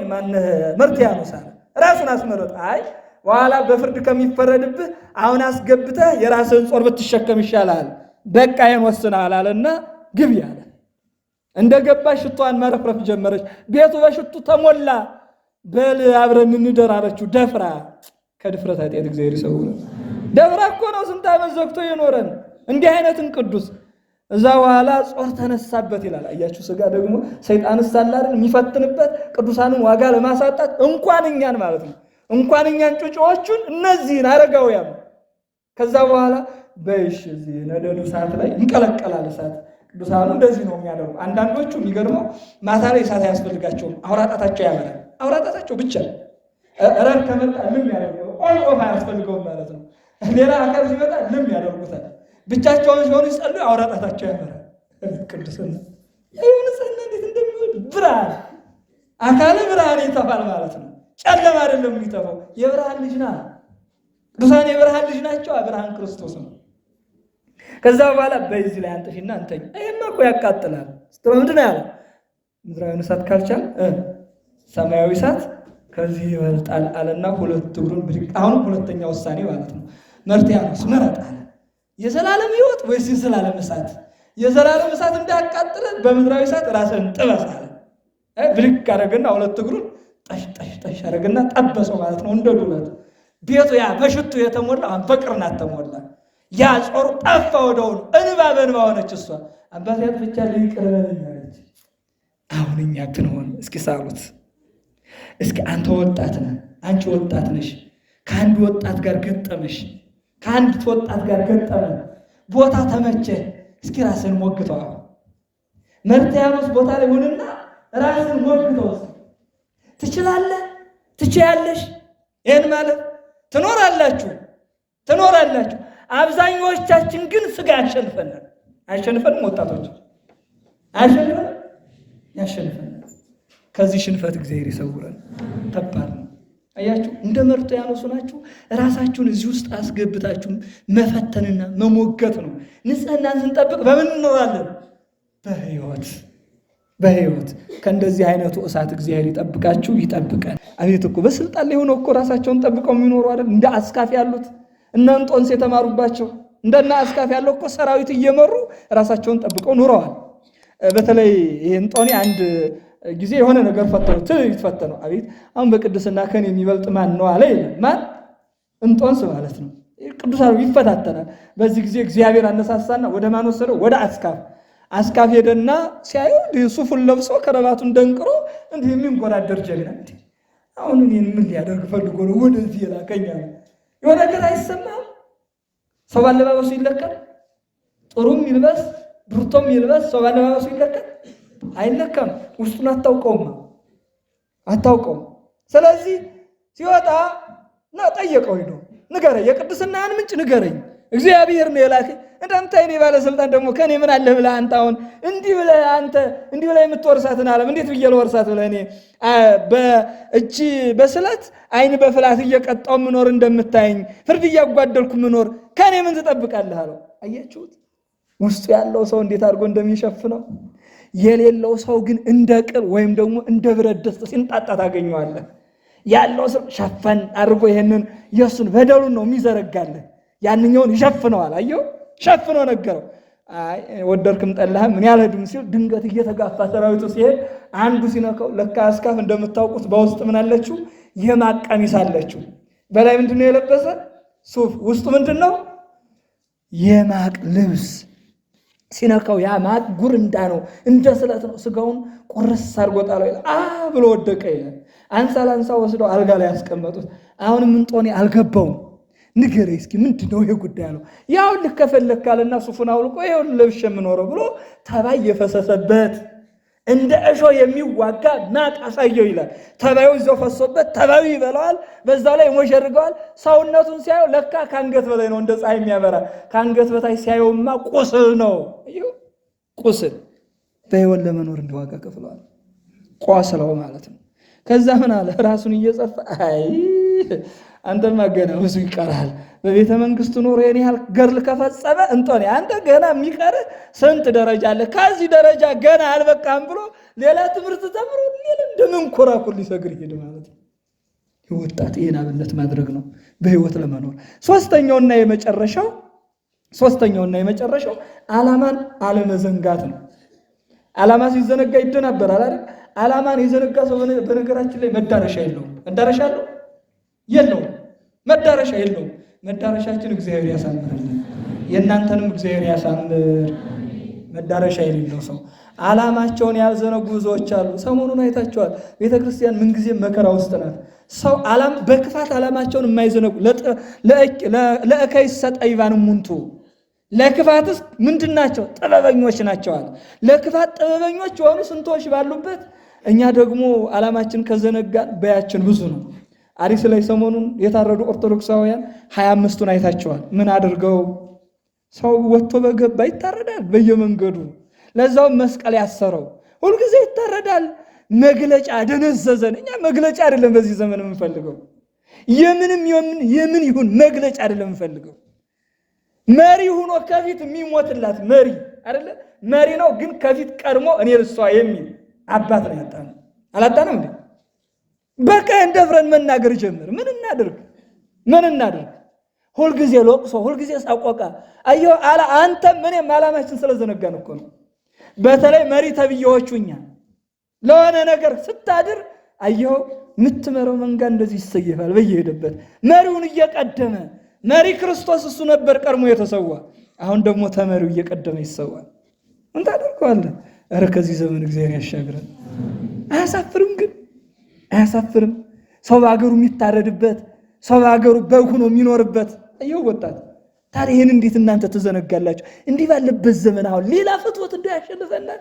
መርትያኖስ አለ። ራሱን አስመረጥ። አይ በኋላ በፍርድ ከሚፈረድብህ አሁን አስገብተህ የራስህን ጾር ብትሸከም ይሻላል። በቃ ይሄን ወስነሃል አለና ግቢ አለ። እንደገባ ሽቷን መረፍረፍ ጀመረች። ቤቱ በሽቱ ተሞላ። በል አብረን እንደር አለችው። ደፍራ ከድፍረት ኃጢአት እግዚአብሔር ይሰውር። ደፍራ እኮ ነው ስንት ዓመት ዘግቶ የኖረን እንዲህ አይነትን ቅዱስ። እዛ በኋላ ጾር ተነሳበት ይላል። አያችሁ ስጋ ደግሞ ሰይጣን ሳላልን የሚፈትንበት ቅዱሳንን ዋጋ ለማሳጣት እንኳን እኛን ማለት ነው እንኳን እኛን ጩጮዎቹን እነዚህን አረጋውያን። ከዛ በኋላ በእሺ እዚህ ነደዱ ሰዓት ላይ ይንቀለቀላል እሳት። ቅዱሳኑ እንደዚህ ነው የሚያደርጉ። አንዳንዶቹ የሚገርመው ማታ ላይ እሳት አያስፈልጋቸውም፣ አውራጣታቸው ያበራል። አውራጣታቸው ብቻ ረን ከመጣ ልም ያደርገው ኦፍ አያስፈልገውም ማለት ነው። ሌላ አካል ሲመጣ ልም ያደርጉታል። ብቻቸውን ሲሆኑ ይጸልዩ፣ አውራጣታቸው ያበራል። ቅዱስና ይሁን ሰና እንዴት እንደሚወድ ብርሃን አካለ ብርሃን ይተፋል ማለት ነው። ጨለማ አይደለም የሚተፋው፣ የብርሃን ልጅ ና። ቅዱሳን የብርሃን ልጅ ናቸው። ብርሃን ክርስቶስ ነው። ከዛ በኋላ በዚህ ላይ አንተሽና አንተኝ አይማ እኮ ያቃጥላል። ምንድን ነው ያለው? ምድራዊ እሳት ካልቻል ሰማያዊ እሳት ከዚህ ይበልጣል አለና ሁለት እግሩን ብድግ። አሁን ሁለተኛ ውሳኔ ማለት ነው። መርትያኖስ ምረጥ አለ። የዘላለም ሕይወት ወይስ የዘላለም እሳት? የዘላለም እሳት እንዳያቃጥለን በምድራዊ እሳት ራስን ጥበስ አለ። ብድግ አደረገና ሁለት እግሩን ጠሽ አደረገና ጠበሰው ማለት ነው። እንደ ዱለት ቤቱ ያ በሽቱ የተሞላ በቅርናት ተሞላ። ያ ጾሩ ጠፋ ወደሆኑ እንባ በእንባ ሆነች። እሷ አባቴት ብቻ ይቅር በለኝ አለች። አሁን እኛ ብንሆን እስኪ ሳሉት። እስኪ አንተ ወጣት ነህ፣ አንቺ ወጣት ነሽ። ከአንድ ወጣት ጋር ገጠመሽ፣ ከአንዲት ወጣት ጋር ገጠመ፣ ቦታ ተመቸ። እስኪ ራስን ሞግተው። መርትያኖስ ቦታ ላይ ሆንና ራስን ሞግተው። ትችላለህ፣ ትችያለሽ። ይህን ማለት ትኖራላችሁ። አብዛኞቻችን ግን ስጋ አሸንፈንም ወጣቶች ያሸንፈናል። ከዚህ ሽንፈት እግዚአብሔር ይሰውረን። ከባድ ነው። አያችሁ፣ እንደ መርትያኖስ ናችሁ። ራሳችሁን እዚህ ውስጥ አስገብታችሁ መፈተንና መሞገት ነው። ንጽህናን ስንጠብቅ በምን እንኖራለን? በሕይወት ከእንደዚህ አይነቱ እሳት እግዚአብሔር ይጠብቃችሁ፣ ይጠብቀን። አቤት እኮ በስልጣን ላይ ሆነው እኮ ራሳቸውን ጠብቀው የሚኖሩ አይደል? እንደ አስካፍ ያሉት እነ እንጦንስ የተማሩባቸው እንደና አስካፍ ያለው እኮ ሰራዊት እየመሩ ራሳቸውን ጠብቀው ኑረዋል። በተለይ ይሄ እንጦኒ አንድ ጊዜ የሆነ ነገር ፈተነው። አቤት አሁን በቅድስና ከኔ የሚበልጥ ማን ነው አለ። ማን? እንጦንስ ማለት ነው። ቅዱሳኑ ይፈታተናል። በዚህ ጊዜ እግዚአብሔር አነሳሳና ወደ ማን ወሰደው? ወደ አስካፍ። አስካፍ ሄደና ሲያየው ሱፉን ለብሶ ከረባቱን ደንቅሮ እንዲህ የሚንጎራደር ጀግና አሁን እኔን ምን ሊያደርግ ፈልጎ ነው ወደዚህ የላከኝ? የሆነ ነገር አይሰማም? ሰው ባለባበሱ ይለካል? ጥሩም ይልበስ ብርቶም ይልበስ ሰው ባለባበሱ ይለካል? አይለካም። ውስጡን አታውቀውም። ስለዚህ ሲወጣ ነው ጠየቀው፣ ሄዶ ንገረኝ፣ የቅድስናህን ምንጭ ንገረኝ፣ እግዚአብሔር ነው የላከኝ። እንዳንተ አይኔ ባለስልጣን ደግሞ ከኔ ምን አለ ብለህ አንተ አሁን እንዲህ ብለህ የምትወርሳትን ዓለም እንዴት ብዬ ልወርሳት ብለህ እኔ በእጅ በስለት አይን በፍላት እየቀጣው ምኖር እንደምታየኝ ፍርድ እያጓደልኩ ምኖር ከኔ ምን ትጠብቃለህ አለው። አያችሁት ውስጡ ያለው ሰው እንዴት አድርጎ እንደሚሸፍነው። የሌለው ሰው ግን እንደ ቅል ወይም ደግሞ እንደ ብረት ድስት ሲንጣጣ ታገኘዋለህ። ያለው ሰው ሸፈን አድርጎ ይሄንን የሱን በደሉን ነው የሚዘረጋልህ። ያንኛውን ይሸፍነዋል። አየው ሸፍኖ ነገረው። አይ ወደድክም ጠላህም ምን ያልሄድም ሲል ድንገት እየተጋፋ ሰራዊቱ ሲሄድ አንዱ ሲነካው ለካ አስካፍ እንደምታውቁት በውስጥ ምን አለችው? የማቅ ቀሚስ አለችው። በላይ ምንድነው የለበሰ? ሱፍ። ውስጡ ምንድነው? የማቅ ልብስ። ሲነካው ያ ማቅ ጉርንዳ ነው፣ እንደ ስለት ነው። ስጋውን ቁርስ አድርጎ ጣለው ይላል። ብሎ ወደቀ ይላል። አንሳ ወስደው አልጋ ላይ ያስቀመጡት። አሁንም እንጦኔ አልገባውም። ንገረኝ እስኪ ምንድነው ይሄ ጉዳይ አለው። ያው ልከፈለካልና ሱፉን አውልቆ ይሄው ለብሼ የምኖረው ብሎ ተባይ የፈሰሰበት እንደ እሾ የሚዋጋ ማቅ አሳየው ይላል። ተባዩ ይዘው ፈሶበት ተባዩ ይበላዋል፣ በዛው ላይ ይሞሸርገዋል። ሰውነቱን ሲያየው ለካ ካንገት በላይ ነው እንደ ፀሐይ የሚያበራ። ካንገት በታች ሲያየውማ ቁስል ነው። ቁስል በሕይወት ለመኖር እንደዋጋ ከፍለዋል። ቆስለው ማለት ነው። ከዛ ምን አለ ራሱን እየጸፋ አይ አንተማ ገና ብዙ ይቀራል። በቤተ መንግስቱ ኖሮ የኔ ያህል ገድል ከፈጸመ እንጦኔ አንተ ገና የሚቀር ስንት ደረጃ አለ። ከዚህ ደረጃ ገና አልበቃም ብሎ ሌላ ትምህርት ተምሮ ሌላ እንደምንኮራኩር ሊሰግር ይሄድ ማለት ነው። ወጣት ይሄን አብነት ማድረግ ነው በህይወት ለመኖር። ሶስተኛውና የመጨረሻው ዓላማን አለመዘንጋት ነው። ዓላማ ሲዘነጋ ይደናበራል አይደል? ዓላማን የዘነጋ ሰው በነገራችን ላይ መዳረሻ የለውም። መዳረሻ አለው የለውም። መዳረሻ የለውም። መዳረሻችን እግዚአብሔር ያሳምርልን፣ የእናንተንም እግዚአብሔር ያሳምር። መዳረሻ የሌለው ሰው ዓላማቸውን ያልዘነጉ ብዙዎች አሉ። ሰሞኑን አይታቸዋል። ቤተክርስቲያን ምንጊዜም መከራ ውስጥ ናት። ሰው በክፋት ዓላማቸውን የማይዘነጉ ለእከይሰ ጠቢባን እሙንቱ ለክፋትስ ምንድን ናቸው? ጥበበኞች ናቸዋል። ለክፋት ጥበበኞች የሆኑ ስንቶች ባሉበት እኛ ደግሞ ዓላማችን ከዘነጋን በያችን ብዙ ነው። አሪስ ላይ ሰሞኑን የታረዱ ኦርቶዶክሳውያን 25ቱን አይታቸዋል። ምን አድርገው? ሰው ወጥቶ በገባ ይታረዳል በየመንገዱ። ለዛው መስቀል ያሰረው ሁልጊዜ ይታረዳል። መግለጫ ደነዘዘን። እኛ መግለጫ አይደለም በዚህ ዘመን የምንፈልገው። የምን ይሁን መግለጫ አይደለም የምንፈልገው። መሪ ሆኖ ከፊት የሚሞትላት መሪ አይደለ? መሪ ነው ግን ከፊት ቀድሞ እኔ ልሷ የሚል አባት ነው ያጣነው። አላጣነው እንዴ? በቃ እንደፍረን መናገር ጀምር። ምን እናድርግ? ሁልጊዜ ለቅሶ፣ ሁልጊዜ ሳቆቃ። አየሁ አንተ ምንም ዓላማችን ስለዘነጋን እኮ ነው። በተለይ መሪ ተብዬዎቹ እኛ ለሆነ ነገር ስታድር አየሁ የምትመረው መንጋ እንደዚህ ይሰየፋል በየሄደበት መሪውን እየቀደመ። መሪ ክርስቶስ እሱ ነበር ቀድሞ የተሰዋ። አሁን ደግሞ ተመሪው እየቀደመ ይሰዋል። ምን ታደርገዋለህ? ኧረ ከዚህ ዘመን እግዚአብሔር ያሻግረን። አያሳፍርም? ግን አያሳፍርም? ሰው በሀገሩ የሚታረድበት፣ ሰው በሀገሩ በግ ሆኖ የሚኖርበት። አየው ወጣት ታዲያ ይህን እንዴት እናንተ ትዘነጋላችሁ? እንዲህ ባለበት ዘመን አሁን ሌላ ፍትወት እንደው ያሸንፈናል።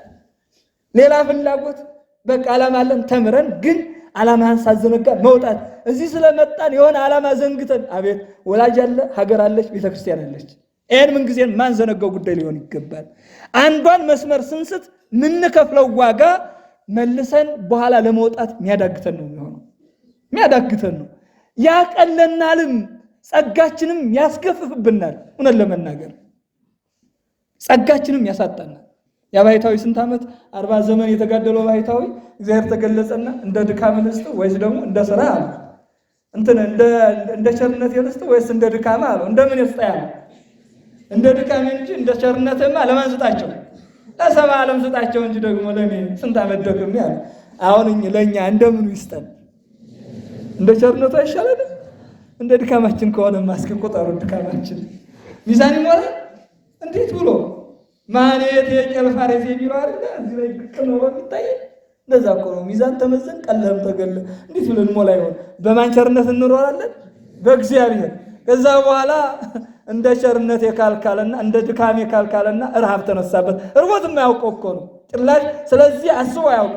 ሌላ ፍላጎት በቃ ዓላማ አለን ተምረን ግን ዓላማን ሳዘነጋ መውጣት። እዚህ ስለመጣን የሆነ ዓላማ ዘንግተን አቤት ወላጅ አለ፣ ሀገር አለች፣ ቤተክርስቲያን አለች። ይሄን ምን ጊዜን ማን ዘነጋው ጉዳይ ሊሆን ይገባል። አንዷን መስመር ስንስት ምንከፍለው ዋጋ መልሰን በኋላ ለመውጣት የሚያዳግተን ነው የሚሆነው። የሚያዳግተን ነው። ያቀለናልም ጸጋችንም ያስገፍፍብናል። እውነት ለመናገር ጸጋችንም ያሳጣናል። ያ ባሕታዊ ስንት ዓመት 40 ዘመን የተጋደለው ባሕታዊ እግዚአብሔር ተገለጸና እንደ ድካም ልስጥ ወይስ ደግሞ እንደ ሥራ አለ? እንደ ቸርነት ልስጥ ወይስ እንደ ድካም አለ? እንደምን ይስጣ ያለ? እንደ ድካም እንጂ እንደ ቸርነትማ ለማን ስጣቸው? ለሰባ ዓለም ስጣቸው እንጂ ደግሞ ለኔ ስንት ዓመት ደክም ያለ። አሁን ለኛ እንደምኑ ይስጠን? እንደ ቸርነቱ አይሻለንም? እንደ ድካማችን ከሆነ ማስከ ቁጠሩ ድካማችን ሚዛን ይሞላል እንዴት ብሎ ማኔት የቄል ፋሬስ የሚለው አይደል እዚህ ላይ ግቅል ነው የሚታይ እንደዛ እኮ ነው ሚዛን ተመዘን ቀለም ተገለ እንዴት ብለን ሞላ ይሆን በማን ቸርነት እንኖራለን በእግዚአብሔር ከዛ በኋላ እንደ ቸርነት የካልካለና እንደ ድካም የካልካለና ረሃብ ተነሳበት እርቦት የማያውቀው እኮ ነው ጭላሽ ስለዚህ አስቦ ያውቁ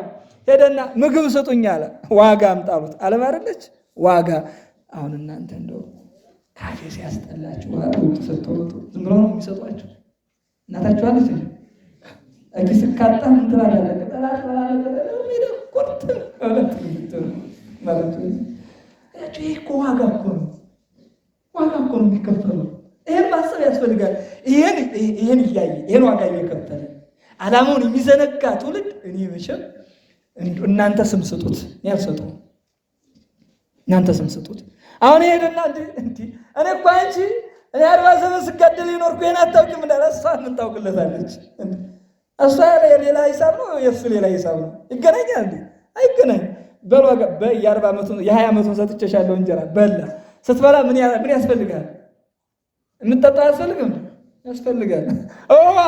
ሄደና ምግብ ስጡኝ አለ ዋጋ አምጣሉት ዓለም አይደለች ዋጋ አሁን እናንተ እንደው ካፌ ሲያስጠላችሁ ዋጋ ተሰጥቶት ዝም ብሎ ነው የሚሰጧችሁ እናታችሁ አለች አዲስ ካጣ ምን ትላለህ ቅጠላት ማለት ቆርጥ ማለት ይሄ እኮ ዋጋ እኮ ነው የሚከፈለው ይሄን ማሰብ ያስፈልጋል ይሄን ይያይ ይሄን ዋጋ እየከፈለ ዓላማውን የሚዘነጋ ትውልድ እኔ መቼም እናንተ ስም ስጡት ያልሰጡ እናንተ ስም ስጡት አሁን ይሄንና እንዴ እኔ እኮ አንቺ እኔ 40 ዘመን ስጋደል ይኖርኩ ይሄን አታውቂም እንዳለሷ ምን ታውቅለታለች እሷ ሌላ ሂሳብ ነው የሱ ሌላ ሂሳብ ነው ይገናኛል እንዴ አይገናኝ በሏጋ በ40 ዓመቱ የ20 ዓመቱን ሰጥቼሻለሁ እንጀራ በላ ስትበላ ምን ያስፈልጋል የምትጠጣው ያስፈልግም ያስፈልጋል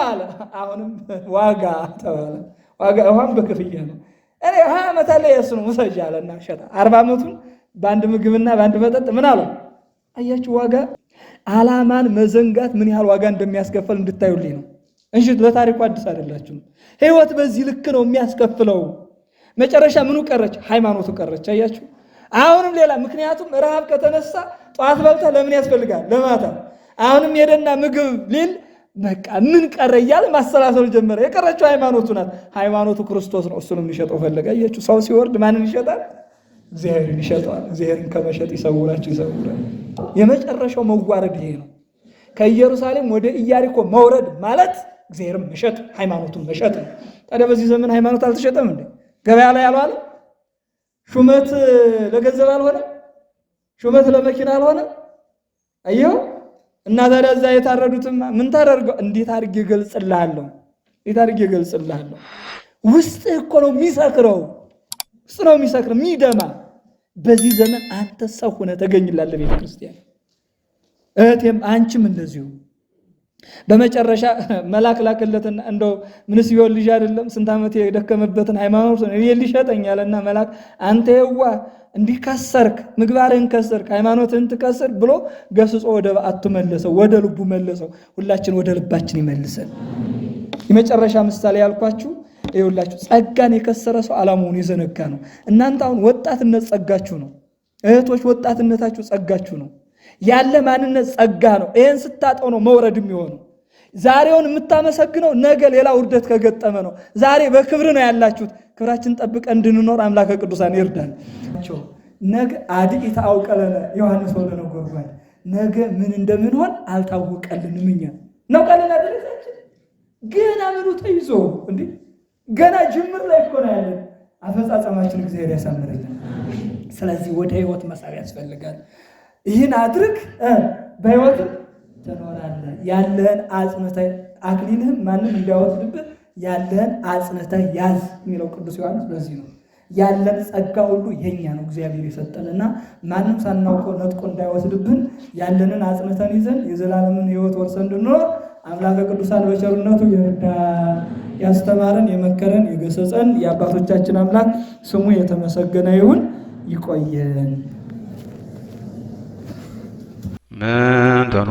አለ አሁንም ዋጋ ተባለ ዋጋ አሁን በክፍያ ነው እኔ 20 ዓመት አለ የሱ ነው ወሰጃለና ሸጣ 40 ዓመቱን በአንድ ምግብና በአንድ መጠጥ ምን አለው አያችሁ ዋጋ ዓላማን መዘንጋት ምን ያህል ዋጋ እንደሚያስከፍል እንድታዩልኝ ነው እንጂ ለታሪኩ አዲስ አይደላችሁ ህይወት በዚህ ልክ ነው የሚያስከፍለው መጨረሻ ምኑ ቀረች ሃይማኖቱ ቀረች አያችሁ አሁንም ሌላ ምክንያቱም ረሃብ ከተነሳ ጧት በልተ ለምን ያስፈልጋል ለማታ አሁንም ሄደና ምግብ ሊል በቃ ምን ቀረ ይያል ማሰላሰል ጀመረ የቀረችው ሃይማኖቱ ናት ሃይማኖቱ ክርስቶስ ነው እሱንም ሊሸጠው ፈለገ አያችሁ ሰው ሲወርድ ማንን ይሸጣል እግዚአብሔርን ይሸጣል እግዚአብሔርን ከመሸጥ ይሰውራችሁ ይሰውራል የመጨረሻው መዋረድ ይሄ ነው ከኢየሩሳሌም ወደ ኢያሪኮ መውረድ ማለት እግዚአብሔርን መሸጥ ሃይማኖቱን መሸጥ ነው ታዲያ በዚህ ዘመን ሃይማኖት አልተሸጠም እንዴ ገበያ ላይ ያልዋለ ሹመት ለገንዘብ አልሆነ ሹመት ለመኪና አልሆነ አየው እና ታዲያ እዛ የታረዱትም ምን ታደርገው እንዴት አድርጌ ገልጽልሃለሁ ውስጥ እኮ ነው የሚሰክረው ውስጥ ነው የሚሰክር የሚደማ በዚህ ዘመን አንተ ሰው ሆነ ተገኝላለህ ቤተ ክርስቲያን እህቴም አንቺም እንደዚሁ በመጨረሻ መላክ ላከለትና እንደው ምንስ ይወል ልጅ አይደለም ስንት ዓመት የደከመበትን ሃይማኖት ነው ይልሸጠኛልና መላክ አንተ የዋ እንዲከሰርክ ምግባርህን ከሰርክ ሃይማኖትህን ትከስር ብሎ ገስጾ ወደ በዓቱ መለሰው ወደ ልቡ መለሰው ሁላችን ወደ ልባችን ይመልሰን የመጨረሻ ምሳሌ ያልኳችሁ ይኸውላችሁ ጸጋን የከሰረ ሰው ዓላማውን ይዘነጋ ነው እናንተ አሁን ወጣትነት ጸጋችሁ ነው እህቶች ወጣትነታችሁ ጸጋችሁ ነው ያለ ማንነት ጸጋ ነው ይሄን ስታጠው ነው መውረድ የሚሆነው ዛሬውን የምታመሰግነው ነገ ሌላ ውርደት ከገጠመ ነው ዛሬ በክብር ነው ያላችሁት ክብራችን ጠብቀን እንድንኖር አምላከ ቅዱሳን ይርዳን ነገ አዲት አውቀለነ ዮሐንስ ወልደ ነጎድጓድ ነገ ምን እንደምንሆን አልታወቀልንም እኛ ነው ቀለና ደረሳችን ገና ምኑ ተይዞ እንዴ ገና ጅምር ላይ እኮ ነው ያለን አፈጻጸማችን እግዚአብሔር ያሳምረልን ስለዚህ ወደ ህይወት መሳብ ያስፈልጋል ይህን አድርግ በህይወት ትኖራለህ ያለህን አጽንተህ አክሊልህም ማንም እንዳይወስድብህ ያለህን አጽንተህ ያዝ የሚለው ቅዱስ ዮሐንስ በዚህ ነው ያለን ጸጋ ሁሉ የኛ ነው እግዚአብሔር የሰጠንና ማንም ሳናውቀው ነጥቆ እንዳይወስድብን ያለንን አጽንተን ይዘን የዘላለምን ህይወት ወርሰን እንድንኖር አምላከ ቅዱሳን በቸርነቱ ይርዳን ያስተማረን የመከረን የገሰጸን የአባቶቻችን አምላክ ስሙ የተመሰገነ ይሁን ይቆየን መንተኖ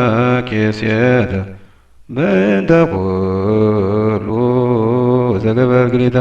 አስያኬሴደ በእንተ ኩሉ ዘገበርግሊታ